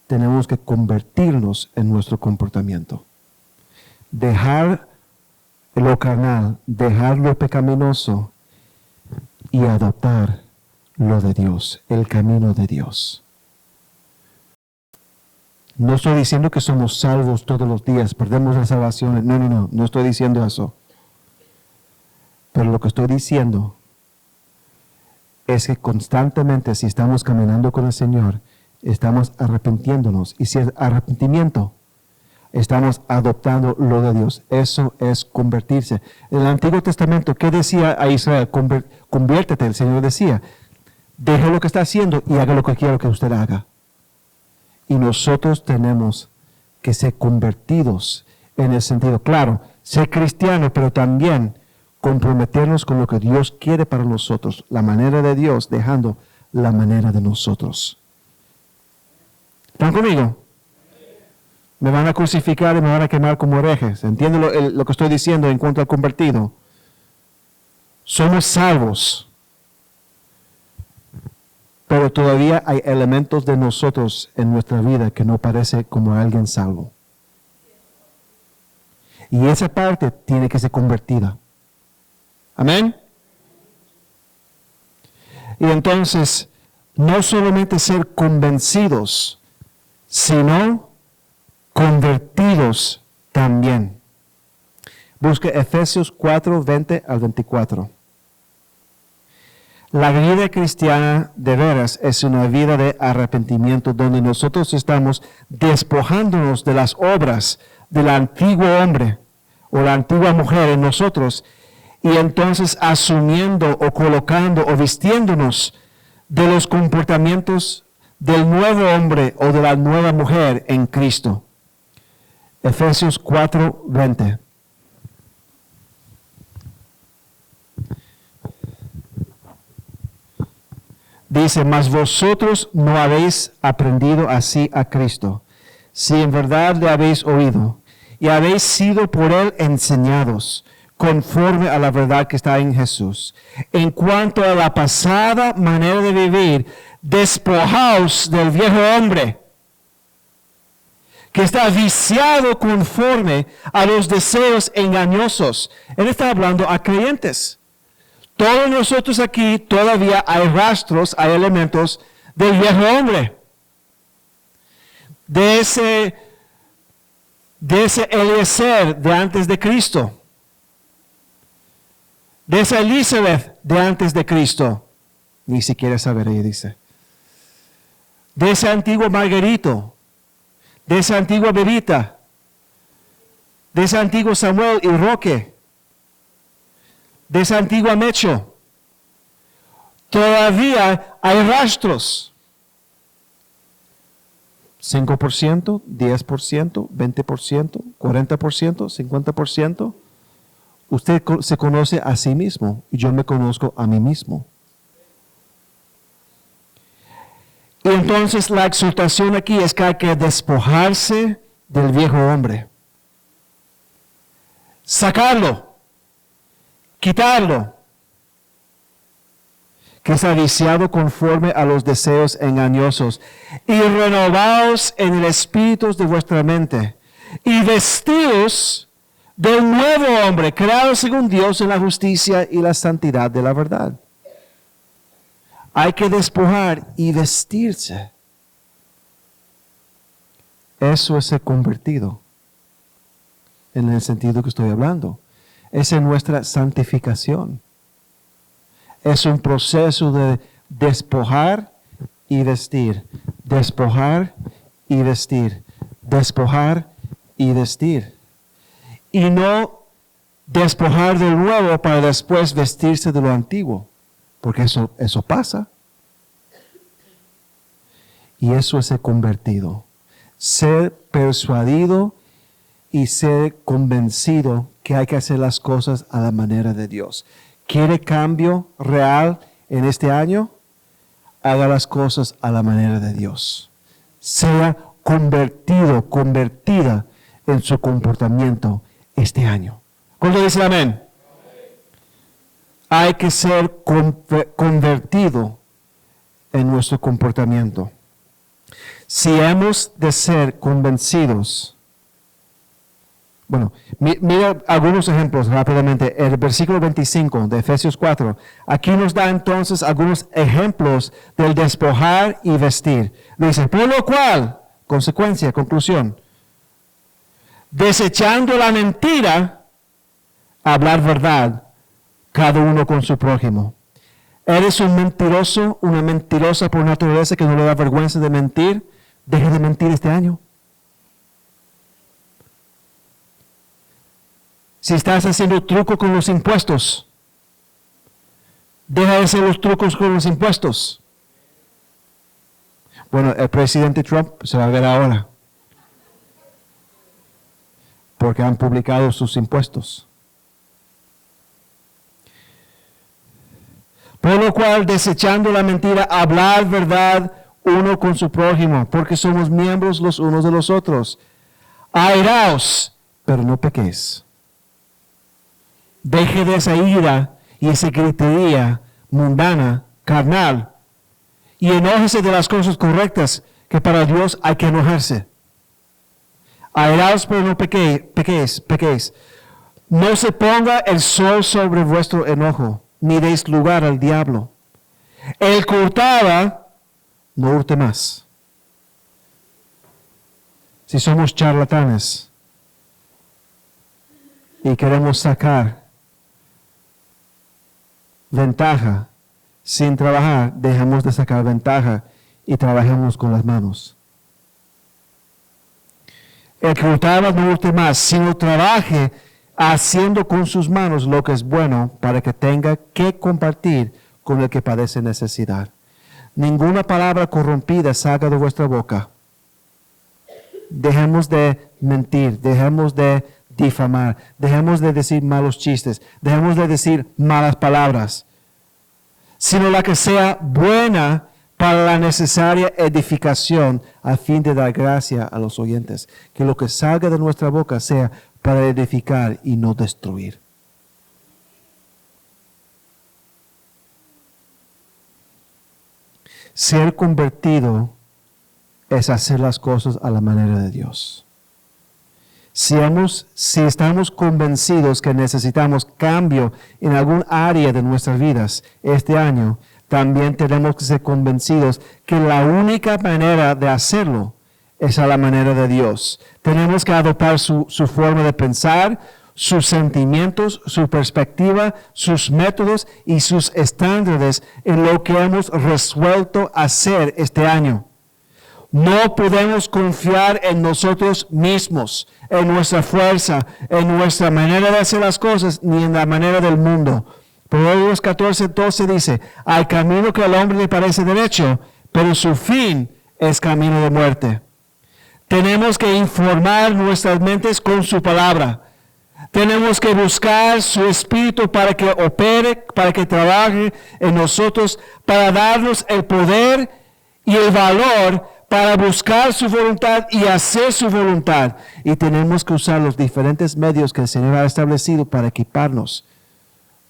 tenemos que convertirnos en nuestro comportamiento. Dejar lo carnal, dejar lo pecaminoso y adoptar lo de Dios, el camino de Dios. No estoy diciendo que somos salvos todos los días, perdemos la salvación. No estoy diciendo eso. Pero lo que estoy diciendo es que constantemente, si estamos caminando con el Señor, estamos arrepintiéndonos. Y si es arrepentimiento, estamos adoptando lo de Dios. Eso es convertirse. En el Antiguo Testamento, ¿qué decía a Israel? Conviértete, el Señor decía. Deje lo que está haciendo y haga lo que quiero que usted haga. Y nosotros tenemos que ser convertidos en el sentido, claro, ser cristiano, pero también comprometernos con lo que Dios quiere para nosotros, la manera de Dios, dejando la manera de nosotros. ¿Están conmigo? Me van a crucificar y me van a quemar como herejes. ¿Entienden lo que estoy diciendo en cuanto al convertido? Somos salvos. Pero todavía hay elementos de nosotros en nuestra vida que no parece como alguien salvo. Y esa parte tiene que ser convertida. Amén. Y entonces, no solamente ser convencidos, sino convertidos también. Busque Efesios 4, 20 al 24. La vida cristiana de veras es una vida de arrepentimiento donde nosotros estamos despojándonos de las obras del antiguo hombre o la antigua mujer en nosotros y entonces asumiendo o colocando o vistiéndonos de los comportamientos del nuevo hombre o de la nueva mujer en Cristo. Efesios 4, 20. Dice, mas vosotros no habéis aprendido así a Cristo, si en verdad le habéis oído, y habéis sido por él enseñados, conforme a la verdad que está en Jesús. En cuanto a la pasada manera de vivir, despojaos del viejo hombre, que está viciado conforme a los deseos engañosos. Él está hablando a creyentes. Todos nosotros aquí todavía hay rastros, hay elementos del viejo hombre. De ese Eliezer de antes de Cristo. De esa Elizabeth de antes de Cristo. Ni siquiera saber, ella dice. De ese antiguo Margarito. De esa antigua Bebita. De ese antiguo Samuel y Roque. De esa antigua Mecho. Todavía hay rastros. 5%, 10%, 20%, 40%, 50%. Usted se conoce a sí mismo y yo me conozco a mí mismo. Y entonces la exhortación aquí es que hay que despojarse del viejo hombre. Sacarlo. Quitarlo, que está viciado conforme a los deseos engañosos, y renovaos en el espíritu de vuestra mente, y vestidos del nuevo hombre, creado según Dios en la justicia y la santidad de la verdad. Hay que despojar y vestirse. Eso es ser convertido, en el sentido que estoy hablando. Es en nuestra santificación. Es un proceso de despojar y vestir. Despojar y vestir. Despojar y vestir. Y no despojar de nuevo para después vestirse de lo antiguo. Porque eso pasa. Y eso es ser convertido. ser persuadido y ser convencido que hay que hacer las cosas a la manera de Dios. ¿Quiere cambio real en este año? Haga las cosas a la manera de Dios. Sea convertido, convertida en su comportamiento este año. ¿Cuándo dice amén? Hay que ser convertido en nuestro comportamiento. Si hemos de ser convencidos. Bueno, mira algunos ejemplos rápidamente. El versículo 25 de Efesios 4. Aquí nos da entonces algunos ejemplos del despojar y vestir. Dice, por lo cual, consecuencia, conclusión, desechando la mentira, hablar verdad, cada uno con su prójimo. ¿Eres un mentiroso, una mentirosa por naturaleza que no le da vergüenza de mentir? Deje de mentir este año. Si estás haciendo truco con los impuestos, deja de hacer los trucos con los impuestos. Bueno, el presidente Trump se va a ver ahora, porque han publicado sus impuestos. Por lo cual, desechando la mentira, hablar verdad uno con su prójimo, porque somos miembros los unos de los otros. Airaos, pero no pequéis. Deje de esa ira y esa gritería mundana, carnal, y enójese de las cosas correctas, que para Dios hay que enojarse. Airaos, pero no pequéis. No se ponga el sol sobre vuestro enojo, ni deis lugar al diablo. El que hurtaba, no hurte más. Si somos charlatanes y queremos sacar ventaja sin trabajar, dejamos de sacar ventaja y trabajemos con las manos. El que hurtaba no hurte más, sino trabaje haciendo con sus manos lo que es bueno, para que tenga que compartir con el que padece necesidad. Ninguna palabra corrompida salga de vuestra boca. Dejemos de mentir, dejemos de difamar, dejemos de decir malos chistes, dejemos de decir malas palabras, sino la que sea buena para la necesaria edificación, a fin de dar gracia a los oyentes. Que lo que salga de nuestra boca sea para edificar y no destruir. Ser convertido es hacer las cosas a la manera de Dios. Si estamos convencidos que necesitamos cambio en algún área de nuestras vidas este año, también tenemos que ser convencidos que la única manera de hacerlo es a la manera de Dios. Tenemos que adoptar su forma de pensar, sus sentimientos, su perspectiva, sus métodos y sus estándares en lo que hemos resuelto hacer este año. No podemos confiar en nosotros mismos, en nuestra fuerza, en nuestra manera de hacer las cosas, ni en la manera del mundo. Proverbios 14:12 dice, hay camino que al hombre le parece derecho, pero su fin es camino de muerte. Tenemos que informar nuestras mentes con su palabra. Tenemos que buscar su espíritu para que opere, para que trabaje en nosotros, para darnos el poder y el valor para buscar su voluntad y hacer su voluntad. Y tenemos que usar los diferentes medios que el Señor ha establecido para equiparnos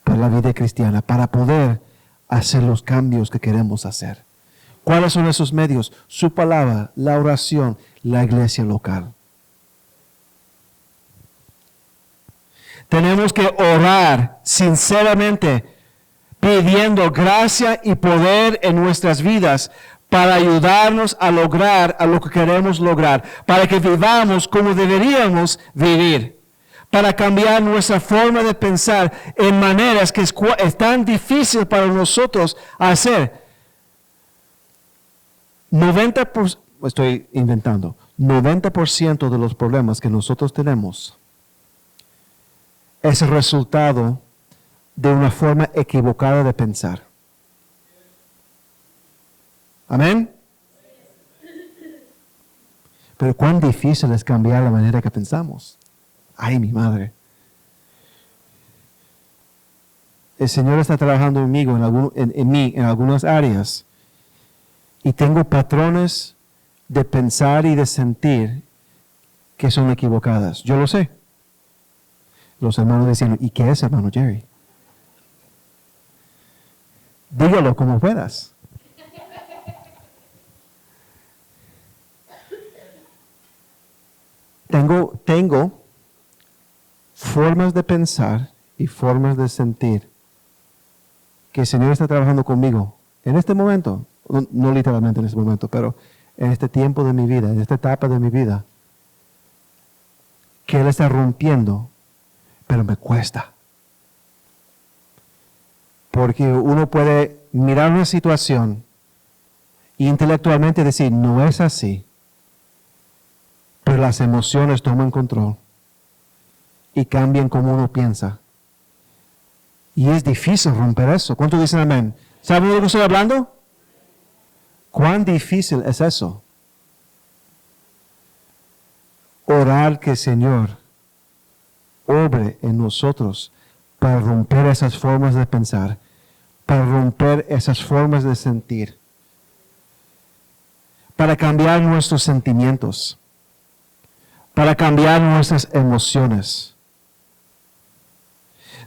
para la vida cristiana, para poder hacer los cambios que queremos hacer. ¿Cuáles son esos medios? Su palabra, la oración, la iglesia local. Tenemos que orar sinceramente, pidiendo gracia y poder en nuestras vidas para ayudarnos a lograr a lo que queremos lograr, para que vivamos como deberíamos vivir, para cambiar nuestra forma de pensar en maneras que es tan difícil para nosotros hacer. 90% de los problemas que nosotros tenemos es el resultado de una forma equivocada de pensar. ¿Amén? Pero cuán difícil es cambiar la manera que pensamos. Ay, mi madre. El Señor está trabajando conmigo en mí en algunas áreas. Y tengo patrones de pensar y de sentir que son equivocadas. Yo lo sé. Los hermanos decían, ¿y qué es, hermano Jerry? Dígalo como puedas. Tengo formas de pensar y formas de sentir que el Señor está trabajando conmigo en este momento, no literalmente en este momento, pero en este tiempo de mi vida, en esta etapa de mi vida, que Él está rompiendo, pero me cuesta. Porque uno puede mirar una situación e intelectualmente decir, no es así, pero las emociones toman control y cambian como uno piensa. Y es difícil romper eso. ¿Cuántos dicen amén? ¿Saben de lo que estoy hablando? ¿Cuán difícil es eso? Orar que el Señor obre en nosotros para romper esas formas de pensar, para romper esas formas de sentir, para cambiar nuestros sentimientos, para cambiar nuestras emociones.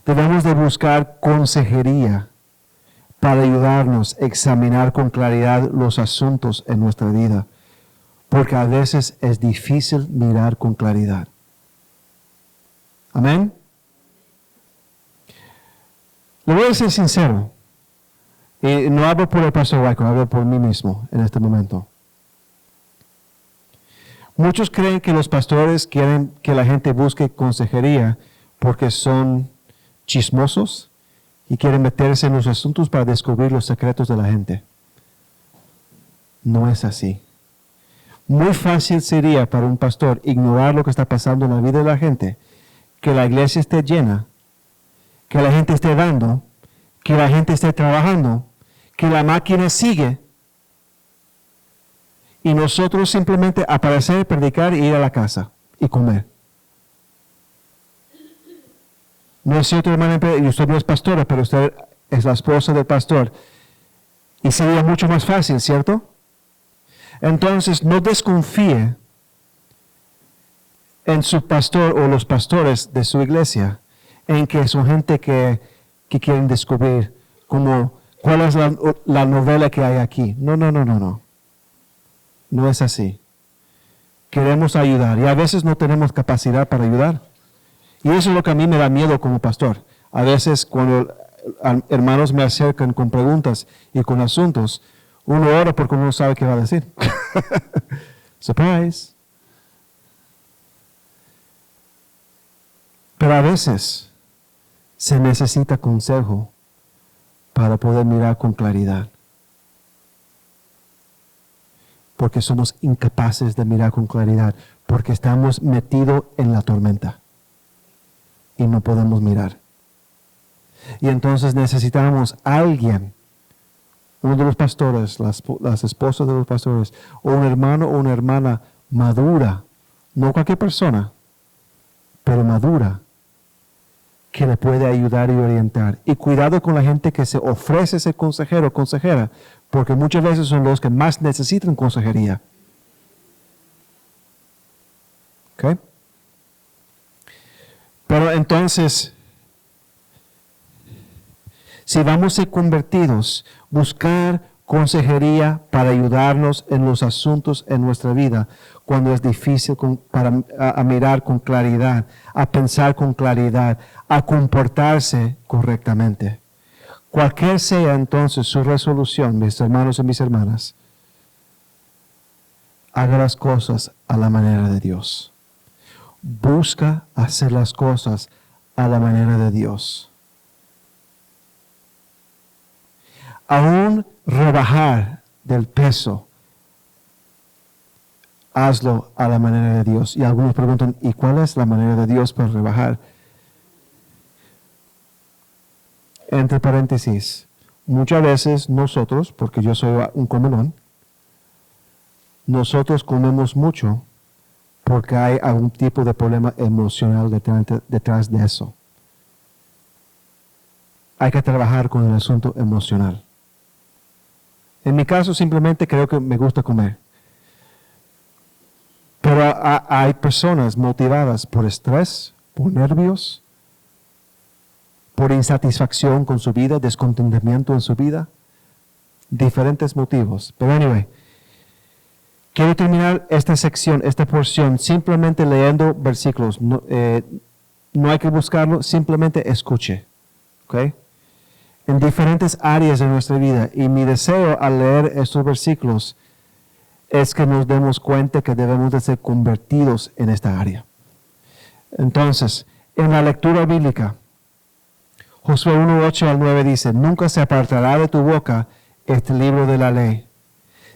Debemos de buscar consejería para ayudarnos a examinar con claridad los asuntos en nuestra vida, porque a veces es difícil mirar con claridad. Amén. Le voy a ser sincero, y no hablo por el pastor Waco, hablo por mí mismo en este momento. Muchos creen que los pastores quieren que la gente busque consejería porque son chismosos y quieren meterse en los asuntos para descubrir los secretos de la gente. No es así. Muy fácil sería para un pastor ignorar lo que está pasando en la vida de la gente, que la iglesia esté llena, que la gente esté dando, que la gente esté trabajando, que la máquina sigue, y nosotros simplemente aparecer, predicar y ir a la casa y comer. No es cierto, hermana, y usted no es pastora, pero usted es la esposa del pastor. Y sería mucho más fácil, ¿cierto? Entonces, no desconfíe en su pastor o los pastores de su iglesia, en que son gente que quieren descubrir cuál es la novela que hay aquí. No. No es así. Queremos ayudar y a veces no tenemos capacidad para ayudar. Y eso es lo que a mí me da miedo como pastor. A veces cuando hermanos me acercan con preguntas y con asuntos, uno ora porque uno no sabe qué va a decir. Surprise. Pero a veces se necesita consejo para poder mirar con claridad. Porque somos incapaces de mirar con claridad, porque estamos metidos en la tormenta y no podemos mirar. Y entonces necesitamos a alguien, uno de los pastores, las esposas de los pastores, o un hermano o una hermana madura, no cualquier persona, pero madura, que le puede ayudar y orientar. Y cuidado con la gente que se ofrece ser consejero o consejera, porque muchas veces son los que más necesitan consejería. ¿Ok? Pero entonces, si vamos a ser convertidos, buscar consejería para ayudarnos en los asuntos en nuestra vida, cuando es difícil a mirar con claridad, a pensar con claridad, a comportarse correctamente. Cualquier sea entonces su resolución, mis hermanos y mis hermanas, haga las cosas a la manera de Dios. Busca hacer las cosas a la manera de Dios. Aún rebajar del peso, hazlo a la manera de Dios. Y algunos preguntan, ¿y cuál es la manera de Dios para rebajar? Entre paréntesis, muchas veces nosotros, porque yo soy un comelón, nosotros comemos mucho porque hay algún tipo de problema emocional detrás de eso. Hay que trabajar con el asunto emocional. En mi caso, simplemente creo que me gusta comer. Pero hay personas motivadas por estrés, por nervios, por insatisfacción con su vida, descontentamiento en su vida. Diferentes motivos. Pero anyway, quiero terminar esta sección, esta porción, simplemente leyendo versículos. No hay que buscarlo, simplemente escuche. ¿Ok? En diferentes áreas de nuestra vida. Y mi deseo al leer estos versículos es que nos demos cuenta que debemos de ser convertidos en esta área. Entonces, en la lectura bíblica, Josué 1:8 al 9 dice, nunca se apartará de tu boca este libro de la ley,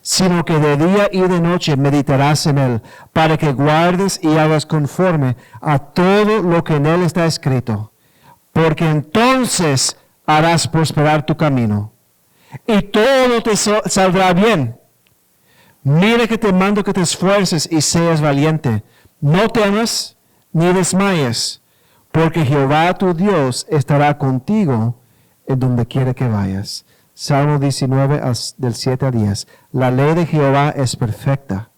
sino que de día y de noche meditarás en él, para que guardes y hagas conforme a todo lo que en él está escrito, porque entonces harás prosperar tu camino, y todo te saldrá bien. Mira que te mando que te esfuerces y seas valiente. No temas ni desmayes, porque Jehová tu Dios estará contigo en donde quiera que vayas. Salmo 19, del 7 al 10. La ley de Jehová es perfecta,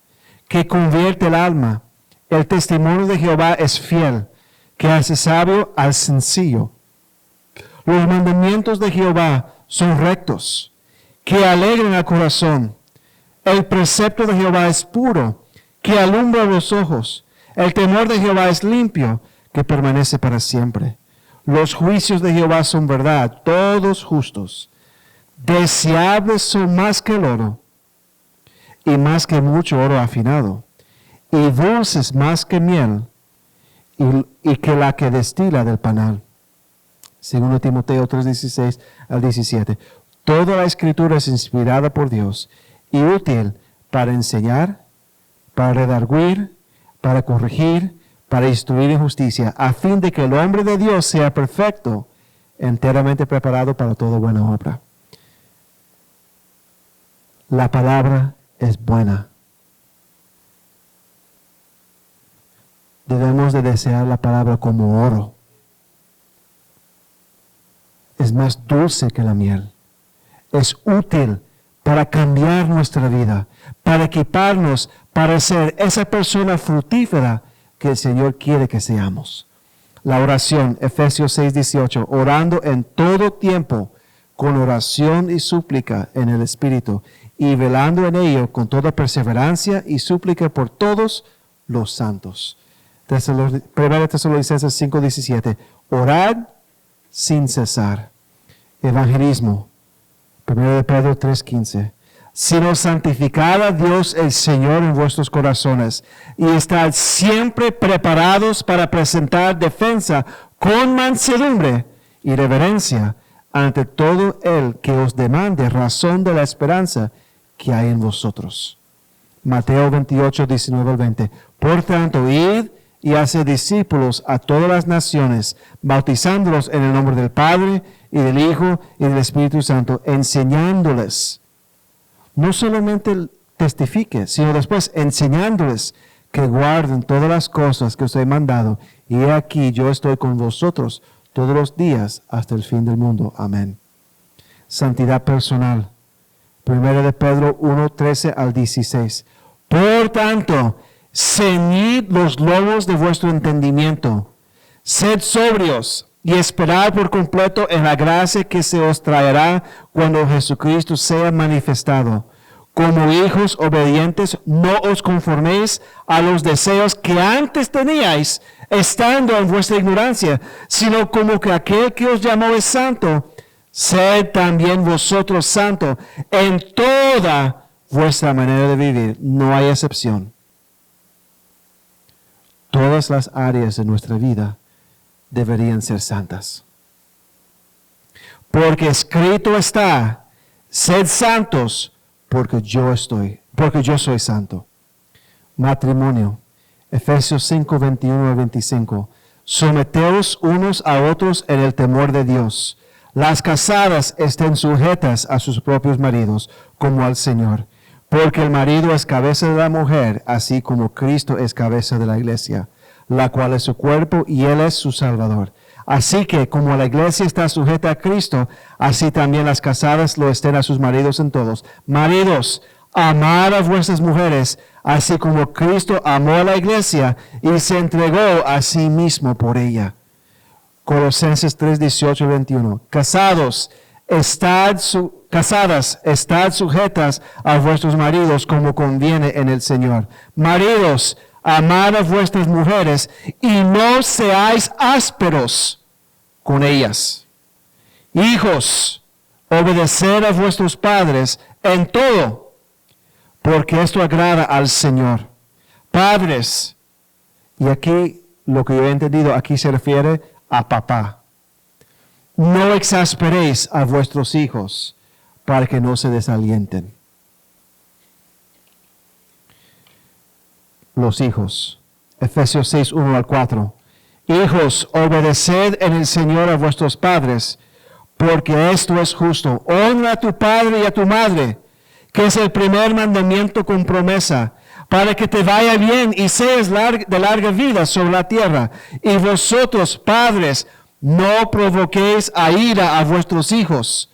que convierte el alma. El testimonio de Jehová es fiel, que hace sabio al sencillo. Los mandamientos de Jehová son rectos, que alegran al corazón. El precepto de Jehová es puro, que alumbra los ojos. El temor de Jehová es limpio, que permanece para siempre. Los juicios de Jehová son verdad, todos justos. Deseables son más que el oro, y más que mucho oro afinado, y dulces más que miel, y que la que destila del panal. Segundo Timoteo 3:16 al 17. Toda la escritura es inspirada por Dios y útil para enseñar, para redarguir, para corregir, para instruir en justicia, a fin de que el hombre de Dios sea perfecto, enteramente preparado para toda buena obra. La palabra es buena. Debemos de desear la palabra como oro. Es más dulce que la miel. Es útil para cambiar nuestra vida, para equiparnos, para ser esa persona fructífera que el Señor quiere que seamos. La oración, Efesios 6:18, orando en todo tiempo, con oración y súplica en el Espíritu, y velando en ello con toda perseverancia y súplica por todos los santos. 1 Tesalonicenses 5:17, orad sin cesar. Evangelismo, 1 Pedro 3:15, sino santificad a Dios el Señor en vuestros corazones, y estad siempre preparados para presentar defensa con mansedumbre y reverencia ante todo el que os demande razón de la esperanza que hay en vosotros. Mateo 28:19 al 20. Por tanto, id y haced discípulos a todas las naciones, bautizándolos en el nombre del Padre y del Hijo y del Espíritu Santo, enseñándoles, no solamente testifique, sino después enseñándoles que guarden todas las cosas que os he mandado, y he aquí yo estoy con vosotros todos los días hasta el fin del mundo. Amén. Santidad personal. 1 de Pedro 1:13 al 16. Por tanto, ceñid los lomos de vuestro entendimiento, sed sobrios y esperad por completo en la gracia que se os traerá cuando Jesucristo sea manifestado. Como hijos obedientes, no os conforméis a los deseos que antes teníais, estando en vuestra ignorancia, sino como que aquel que os llamó es santo, sed también vosotros santos en toda vuestra manera de vivir. No hay excepción. Todas las áreas de nuestra vida deberían ser santas. Porque escrito está, sed santos, porque yo soy santo. Matrimonio, Efesios 5:21 al 25. Someteos unos a otros en el temor de Dios. Las casadas estén sujetas a sus propios maridos, como al Señor. Porque el marido es cabeza de la mujer, así como Cristo es cabeza de la iglesia, la cual es su cuerpo y Él es su Salvador. Así que como la iglesia está sujeta a Cristo, así también las casadas lo estén a sus maridos en todos. Maridos, amad a vuestras mujeres, así como Cristo amó a la iglesia y se entregó a sí mismo por ella. Colosenses 3, 18 y 21. Casadas, estad sujetas a vuestros maridos como conviene en el Señor. Maridos, amad a vuestras mujeres y no seáis ásperos con ellas. Hijos, obedeced a vuestros padres en todo, porque esto agrada al Señor. Padres, y aquí lo que yo he entendido, aquí se refiere a papá. No exasperéis a vuestros hijos para que no se desalienten. Los hijos. Efesios 6, 1 al 4. Hijos, obedeced en el Señor a vuestros padres, porque esto es justo. Honra a tu padre y a tu madre, que es el primer mandamiento con promesa, para que te vaya bien y seas de larga vida sobre la tierra. Y vosotros, padres, no provoquéis a ira a vuestros hijos,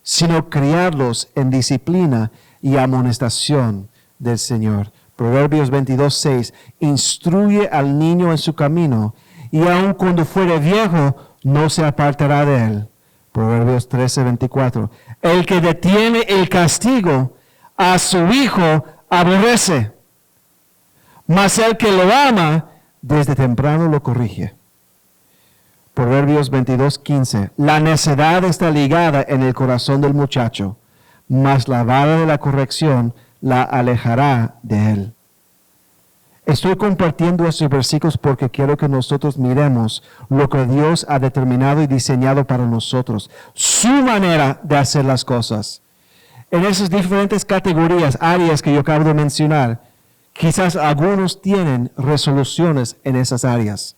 sino criadlos en disciplina y amonestación del Señor. Proverbios 22, 6. Instruye al niño en su camino, y aun cuando fuere viejo, no se apartará de él. Proverbios 13, 24. El que detiene el castigo a su hijo aborrece, mas el que lo ama desde temprano lo corrige. Proverbios 22, 15. La necedad está ligada en el corazón del muchacho, mas la vara de la corrección la alejará de él. Estoy compartiendo estos versículos porque quiero que nosotros miremos lo que Dios ha determinado y diseñado para nosotros, su manera de hacer las cosas. En esas diferentes categorías, áreas que yo acabo de mencionar, quizás algunos tienen resoluciones en esas áreas.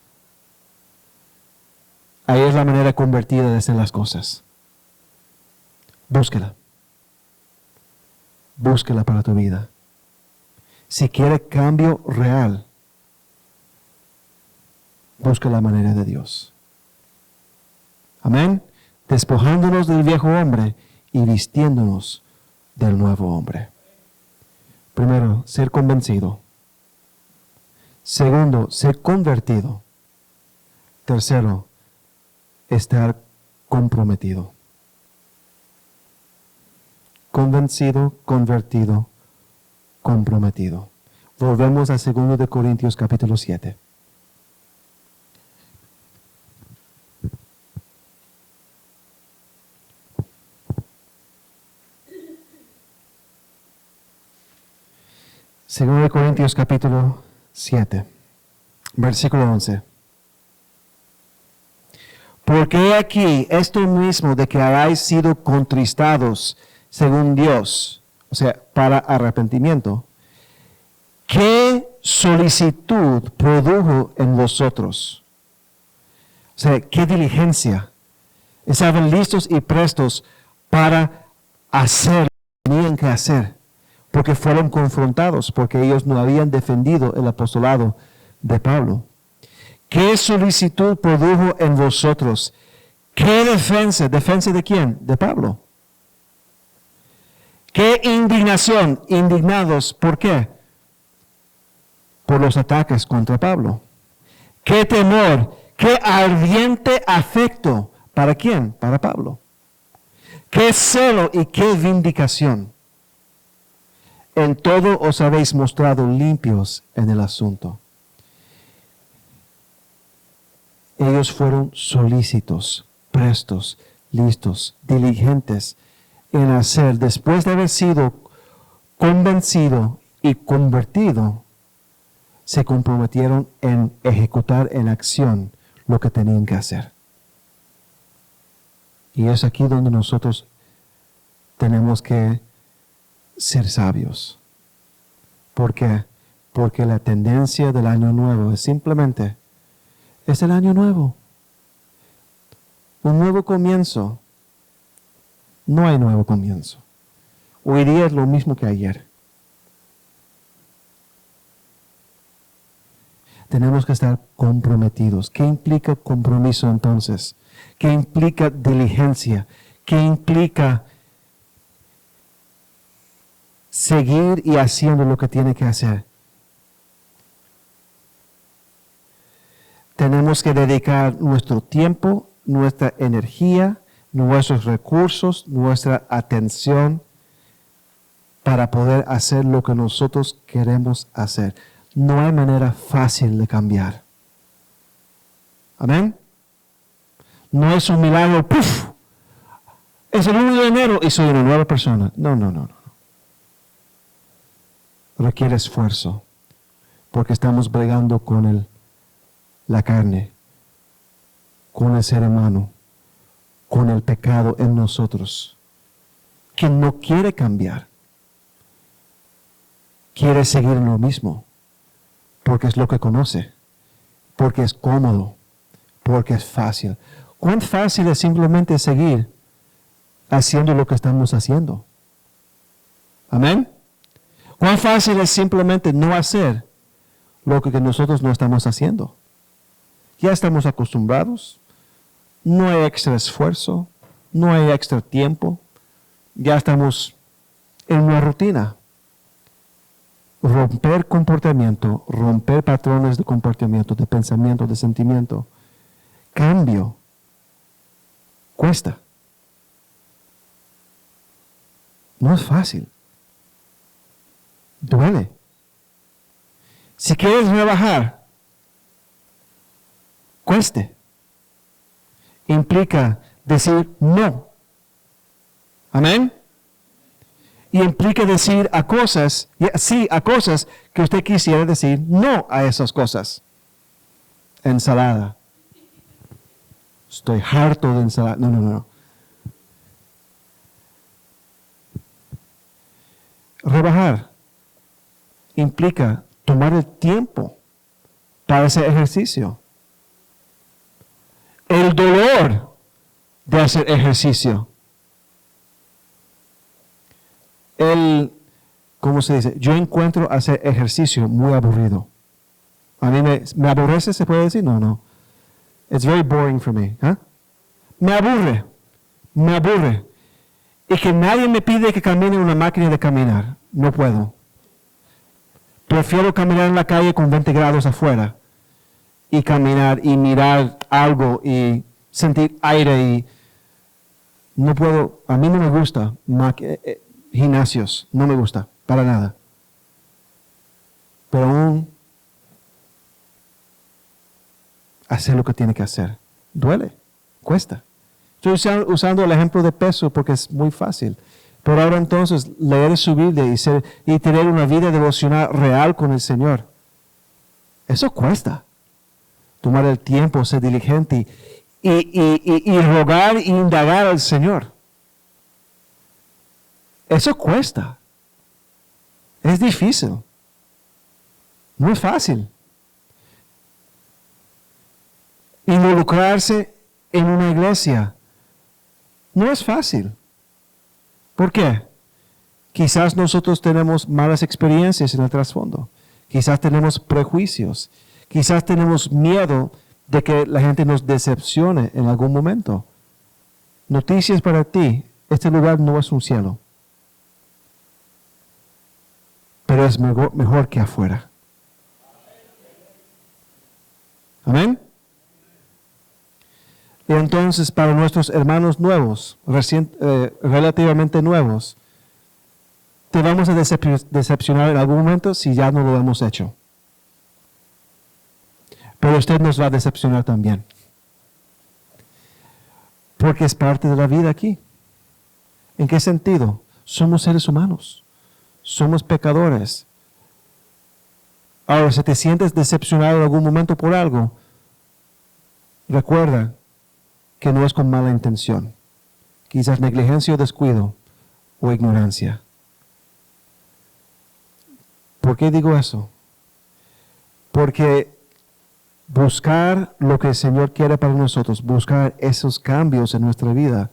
Ahí es la manera convertida de hacer las cosas. Búsquela. Búsquela para tu vida. Si quiere cambio real, busca la manera de Dios. Amén. Despojándonos del viejo hombre y vistiéndonos del nuevo hombre. Primero, ser convencido. Segundo, ser convertido. Tercero, estar comprometido. Convencido, convertido, comprometido. Volvemos a 2 de Corintios capítulo 7. Segundo de Corintios capítulo 7, versículo 11. Porque aquí esto mismo de que hayáis sido contristados según Dios, o sea, para arrepentimiento, ¿qué solicitud produjo en vosotros? O sea, ¿qué diligencia? Estaban listos y prestos para hacer lo que tenían que hacer, porque fueron confrontados, porque ellos no habían defendido el apostolado de Pablo. ¿Qué solicitud produjo en vosotros? ¿Qué defensa? ¿Defensa de quién? De Pablo. ¿Qué indignación? Indignados, ¿por qué? Por los ataques contra Pablo. ¿Qué temor? ¿Qué ardiente afecto? ¿Para quién? Para Pablo. ¿Qué celo y qué vindicación? En todo os habéis mostrado limpios en el asunto. Ellos fueron solícitos, prestos, listos, diligentes en hacer, después de haber sido convencido y convertido, se comprometieron en ejecutar en acción lo que tenían que hacer. Y es aquí donde nosotros tenemos que ser sabios. ¿Por qué? Porque la tendencia del año nuevo es simplemente, es el año nuevo. Un nuevo comienzo. No hay nuevo comienzo. Hoy día es lo mismo que ayer. Tenemos que estar comprometidos. ¿Qué implica compromiso entonces? ¿Qué implica diligencia? ¿Qué implica seguir y haciendo lo que tiene que hacer? Tenemos que dedicar nuestro tiempo, nuestra energía, nuestros recursos, nuestra atención para poder hacer lo que nosotros queremos hacer. No hay manera fácil de cambiar. Amén. No es un milagro, ¡puf! Es el 1 de enero y soy una nueva persona. No. Requiere esfuerzo, porque estamos bregando con la carne, con el ser humano, con el pecado en nosotros, que no quiere cambiar. Quiere seguir en lo mismo, porque es lo que conoce, porque es cómodo, porque es fácil. ¿Cuán fácil es simplemente seguir haciendo lo que estamos haciendo? Amén. ¿Cuán fácil es simplemente no hacer lo que nosotros no estamos haciendo? Ya estamos acostumbrados, no hay extra esfuerzo, no hay extra tiempo, ya estamos en una rutina. Romper comportamiento, romper patrones de comportamiento, de pensamiento, de sentimiento, cambio, cuesta. No es fácil. Duele. Si quieres rebajar, cueste. Implica decir no. Amén. Y implica decir sí a cosas que usted quisiera decir no a esas cosas. Ensalada. Estoy harto de ensalada. No. Rebajar implica tomar el tiempo para ese ejercicio. El dolor de hacer ejercicio. ¿Cómo se dice? Yo encuentro hacer ejercicio muy aburrido. A mí me aborrece, ¿se puede decir? No. It's very boring for me. ¿Eh? Me aburre. Y que nadie me pide que camine en una máquina de caminar. No puedo. Prefiero caminar en la calle con 20 grados afuera. Y caminar y mirar algo y sentir aire y no puedo. A mí no me gusta gimnasios. No me gusta. Para nada. Pero aún hacer lo que tiene que hacer. Duele. Cuesta. Estoy usando el ejemplo de peso porque es muy fácil. Pero ahora entonces leer su Biblia y tener una vida devocional real con el Señor. Eso cuesta. Tomar el tiempo, ser diligente y rogar e indagar al Señor. Eso cuesta. Es difícil. No es fácil. Involucrarse en una iglesia no es fácil. ¿Por qué? Quizás nosotros tenemos malas experiencias en el trasfondo. Quizás tenemos prejuicios. Quizás tenemos miedo de que la gente nos decepcione en algún momento. Noticias para ti. Este lugar no es un cielo. Pero es mejor que afuera. Amén. Y entonces para nuestros hermanos nuevos, relativamente nuevos, te vamos a decepcionar en algún momento si ya no lo hemos hecho. Pero usted nos va a decepcionar también. Porque es parte de la vida aquí. ¿En qué sentido? Somos seres humanos. Somos pecadores. Ahora, si te sientes decepcionado en algún momento por algo, recuerda que no es con mala intención. Quizás negligencia o descuido o ignorancia. ¿Por qué digo eso? Porque buscar lo que el Señor quiere para nosotros, buscar esos cambios en nuestra vida,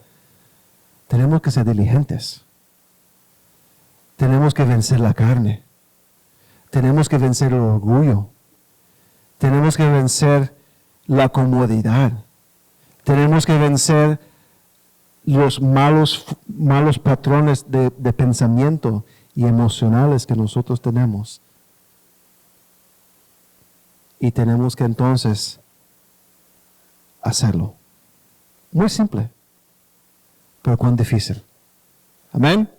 tenemos que ser diligentes. Tenemos que vencer la carne. Tenemos que vencer el orgullo. Tenemos que vencer la comodidad. Tenemos que vencer los malos patrones de pensamiento y emocionales que nosotros tenemos. Y tenemos que entonces hacerlo. Muy simple, pero cuán difícil. Amén.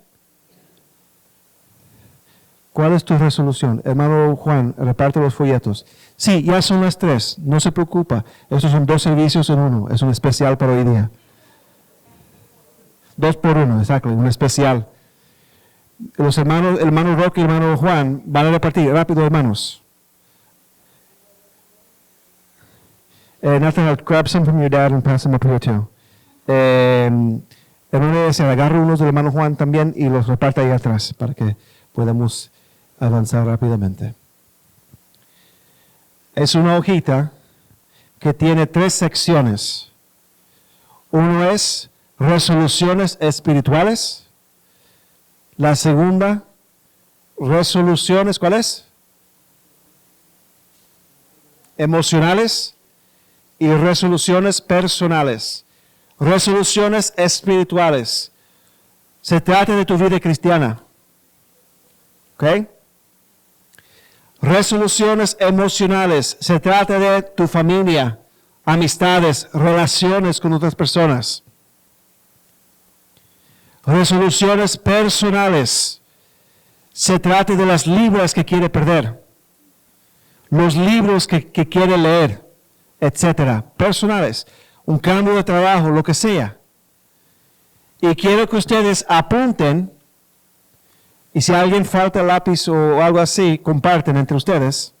¿Cuál es tu resolución? Hermano Juan, reparte los folletos. Sí, ya son las 3, no se preocupa. Estos son 2 servicios en uno, es un especial para hoy día. 2 por 1, exacto, un especial. Los hermanos, el hermano Roque y el hermano Juan van a repartir. Rápido, hermanos. Nathan, grab some from your dad and pass them up here too. Hermano, se agarra unos del hermano Juan también y los reparte ahí atrás para que podamos avanzar rápidamente. Es una hojita que tiene 3 secciones. Uno es resoluciones espirituales. La segunda, resoluciones, ¿cuál es? Emocionales. Y resoluciones personales. Resoluciones espirituales. Se trata de tu vida cristiana. ¿Ok? Resoluciones emocionales. Se trata de tu familia, amistades, relaciones con otras personas. Resoluciones personales. Se trata de las libras que quiere perder. Los libros que quiere leer, etcétera. Personales. Un cambio de trabajo, lo que sea. Y quiero que ustedes apunten. Y si a alguien falta lápiz o algo así, comparten entre ustedes.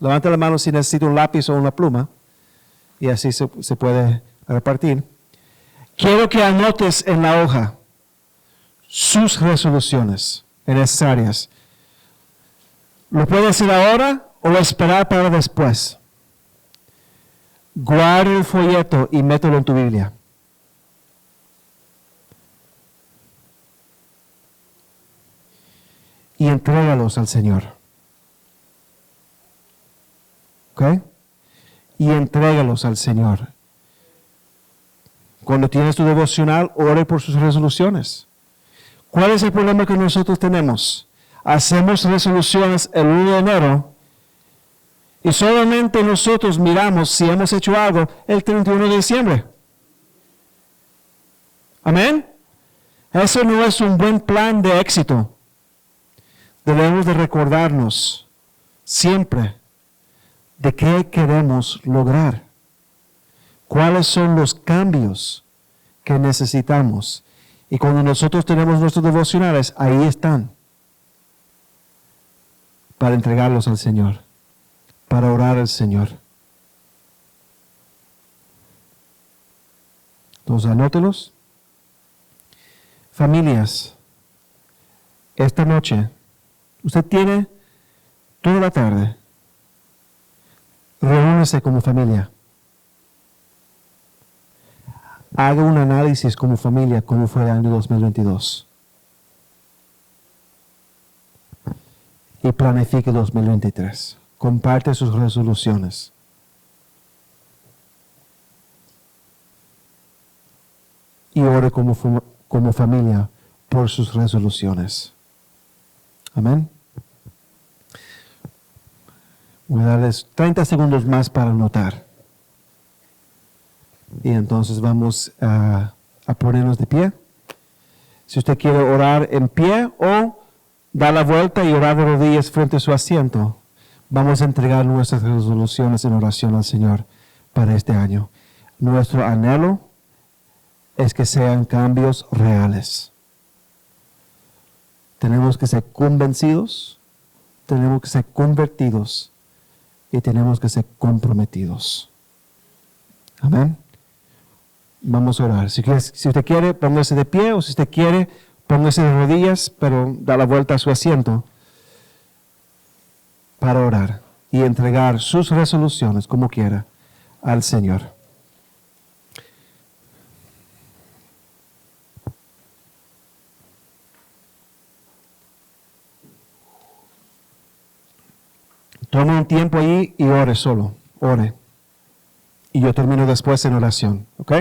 Levanta la mano si necesita un lápiz o una pluma. Y así se puede repartir. Quiero que anotes en la hoja sus resoluciones necesarias. Lo puede hacer ahora o esperar para después. Guarda el folleto y mételo en tu Biblia. Y entrégalos al Señor. ¿Ok? Y entrégalos al Señor. Cuando tienes tu devocional, ore por sus resoluciones. ¿Cuál es el problema que nosotros tenemos? Hacemos resoluciones el 1 de enero y solamente nosotros miramos si hemos hecho algo el 31 de diciembre. ¿Amén? Eso no es un buen plan de éxito. Debemos de recordarnos siempre de qué queremos lograr. ¿Cuáles son los cambios que necesitamos? Y cuando nosotros tenemos nuestros devocionales, ahí están. Para entregarlos al Señor. Para orar al Señor. Entonces, anótelos. Familias, esta noche, usted tiene toda la tarde. Reúnese como familia. Haga un análisis como familia, cómo fue el año 2022. Y planifique 2023. Comparte sus resoluciones. Y ore como familia por sus resoluciones. Amén. Voy a darles 30 segundos más para anotar. Y entonces vamos a ponernos de pie. Si usted quiere orar en pie o dar la vuelta y orar de rodillas frente a su asiento, vamos a entregar nuestras resoluciones en oración al Señor para este año. Nuestro anhelo es que sean cambios reales. Tenemos que ser convencidos, tenemos que ser convertidos y tenemos que ser comprometidos. Amén. Vamos a orar. Si usted quiere, póngase de pie, o si usted quiere, póngase de rodillas, pero da la vuelta a su asiento para orar y entregar sus resoluciones como quiera al Señor. Tome un tiempo ahí y ore solo. ore. Y yo termino después en oración, ¿ok?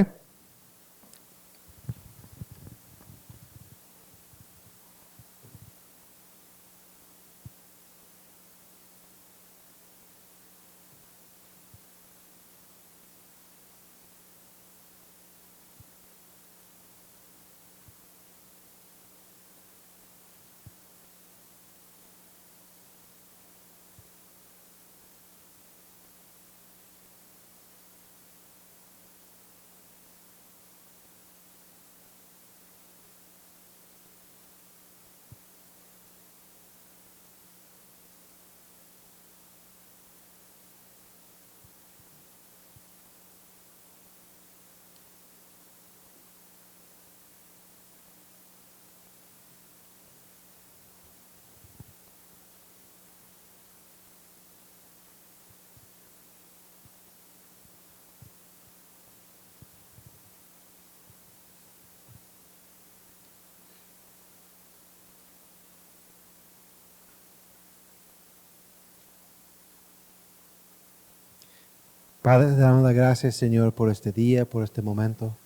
Padre, te damos las gracias, Señor, por este día, por este momento.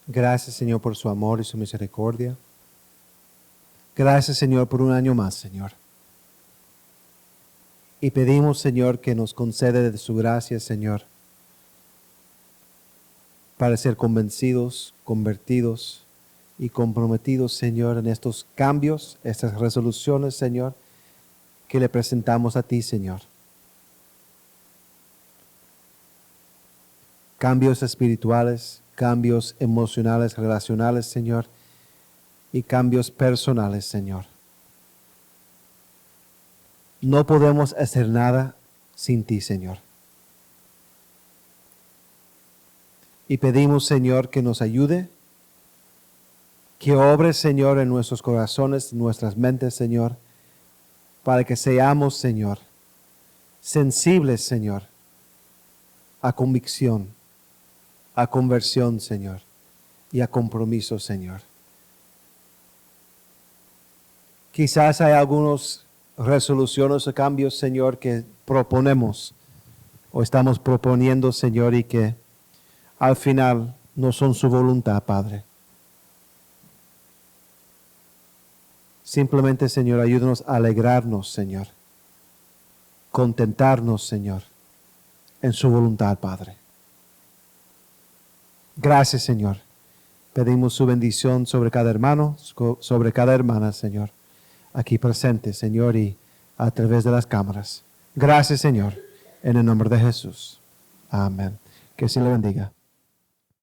Gracias, Señor, por su amor y su misericordia. Gracias, Señor, por un año más, Señor. Y pedimos, Señor, que nos concede de su gracia, Señor, para ser convencidos, convertidos y comprometidos, Señor, en estos cambios, estas resoluciones, Señor, que le presentamos a ti, Señor. Cambios espirituales, cambios emocionales, relacionales, Señor, y cambios personales, Señor. No podemos hacer nada sin ti, Señor. Y pedimos, Señor, que nos ayude, que obre, Señor, en nuestros corazones, en nuestras mentes, Señor, para que seamos, Señor, sensibles, Señor, a convicción, a conversión, Señor, y a compromiso, Señor. Quizás hay algunas resoluciones o cambios, Señor, que proponemos o estamos proponiendo, Señor, y que al final no son su voluntad, Padre. Simplemente, Señor, ayúdanos a alegrarnos, Señor, contentarnos, Señor, en su voluntad, Padre. Gracias, Señor. Pedimos su bendición sobre cada hermano, sobre cada hermana, Señor, aquí presente, Señor, y a través de las cámaras. Gracias, Señor, en el nombre de Jesús. Amén. Que el Señor le bendiga.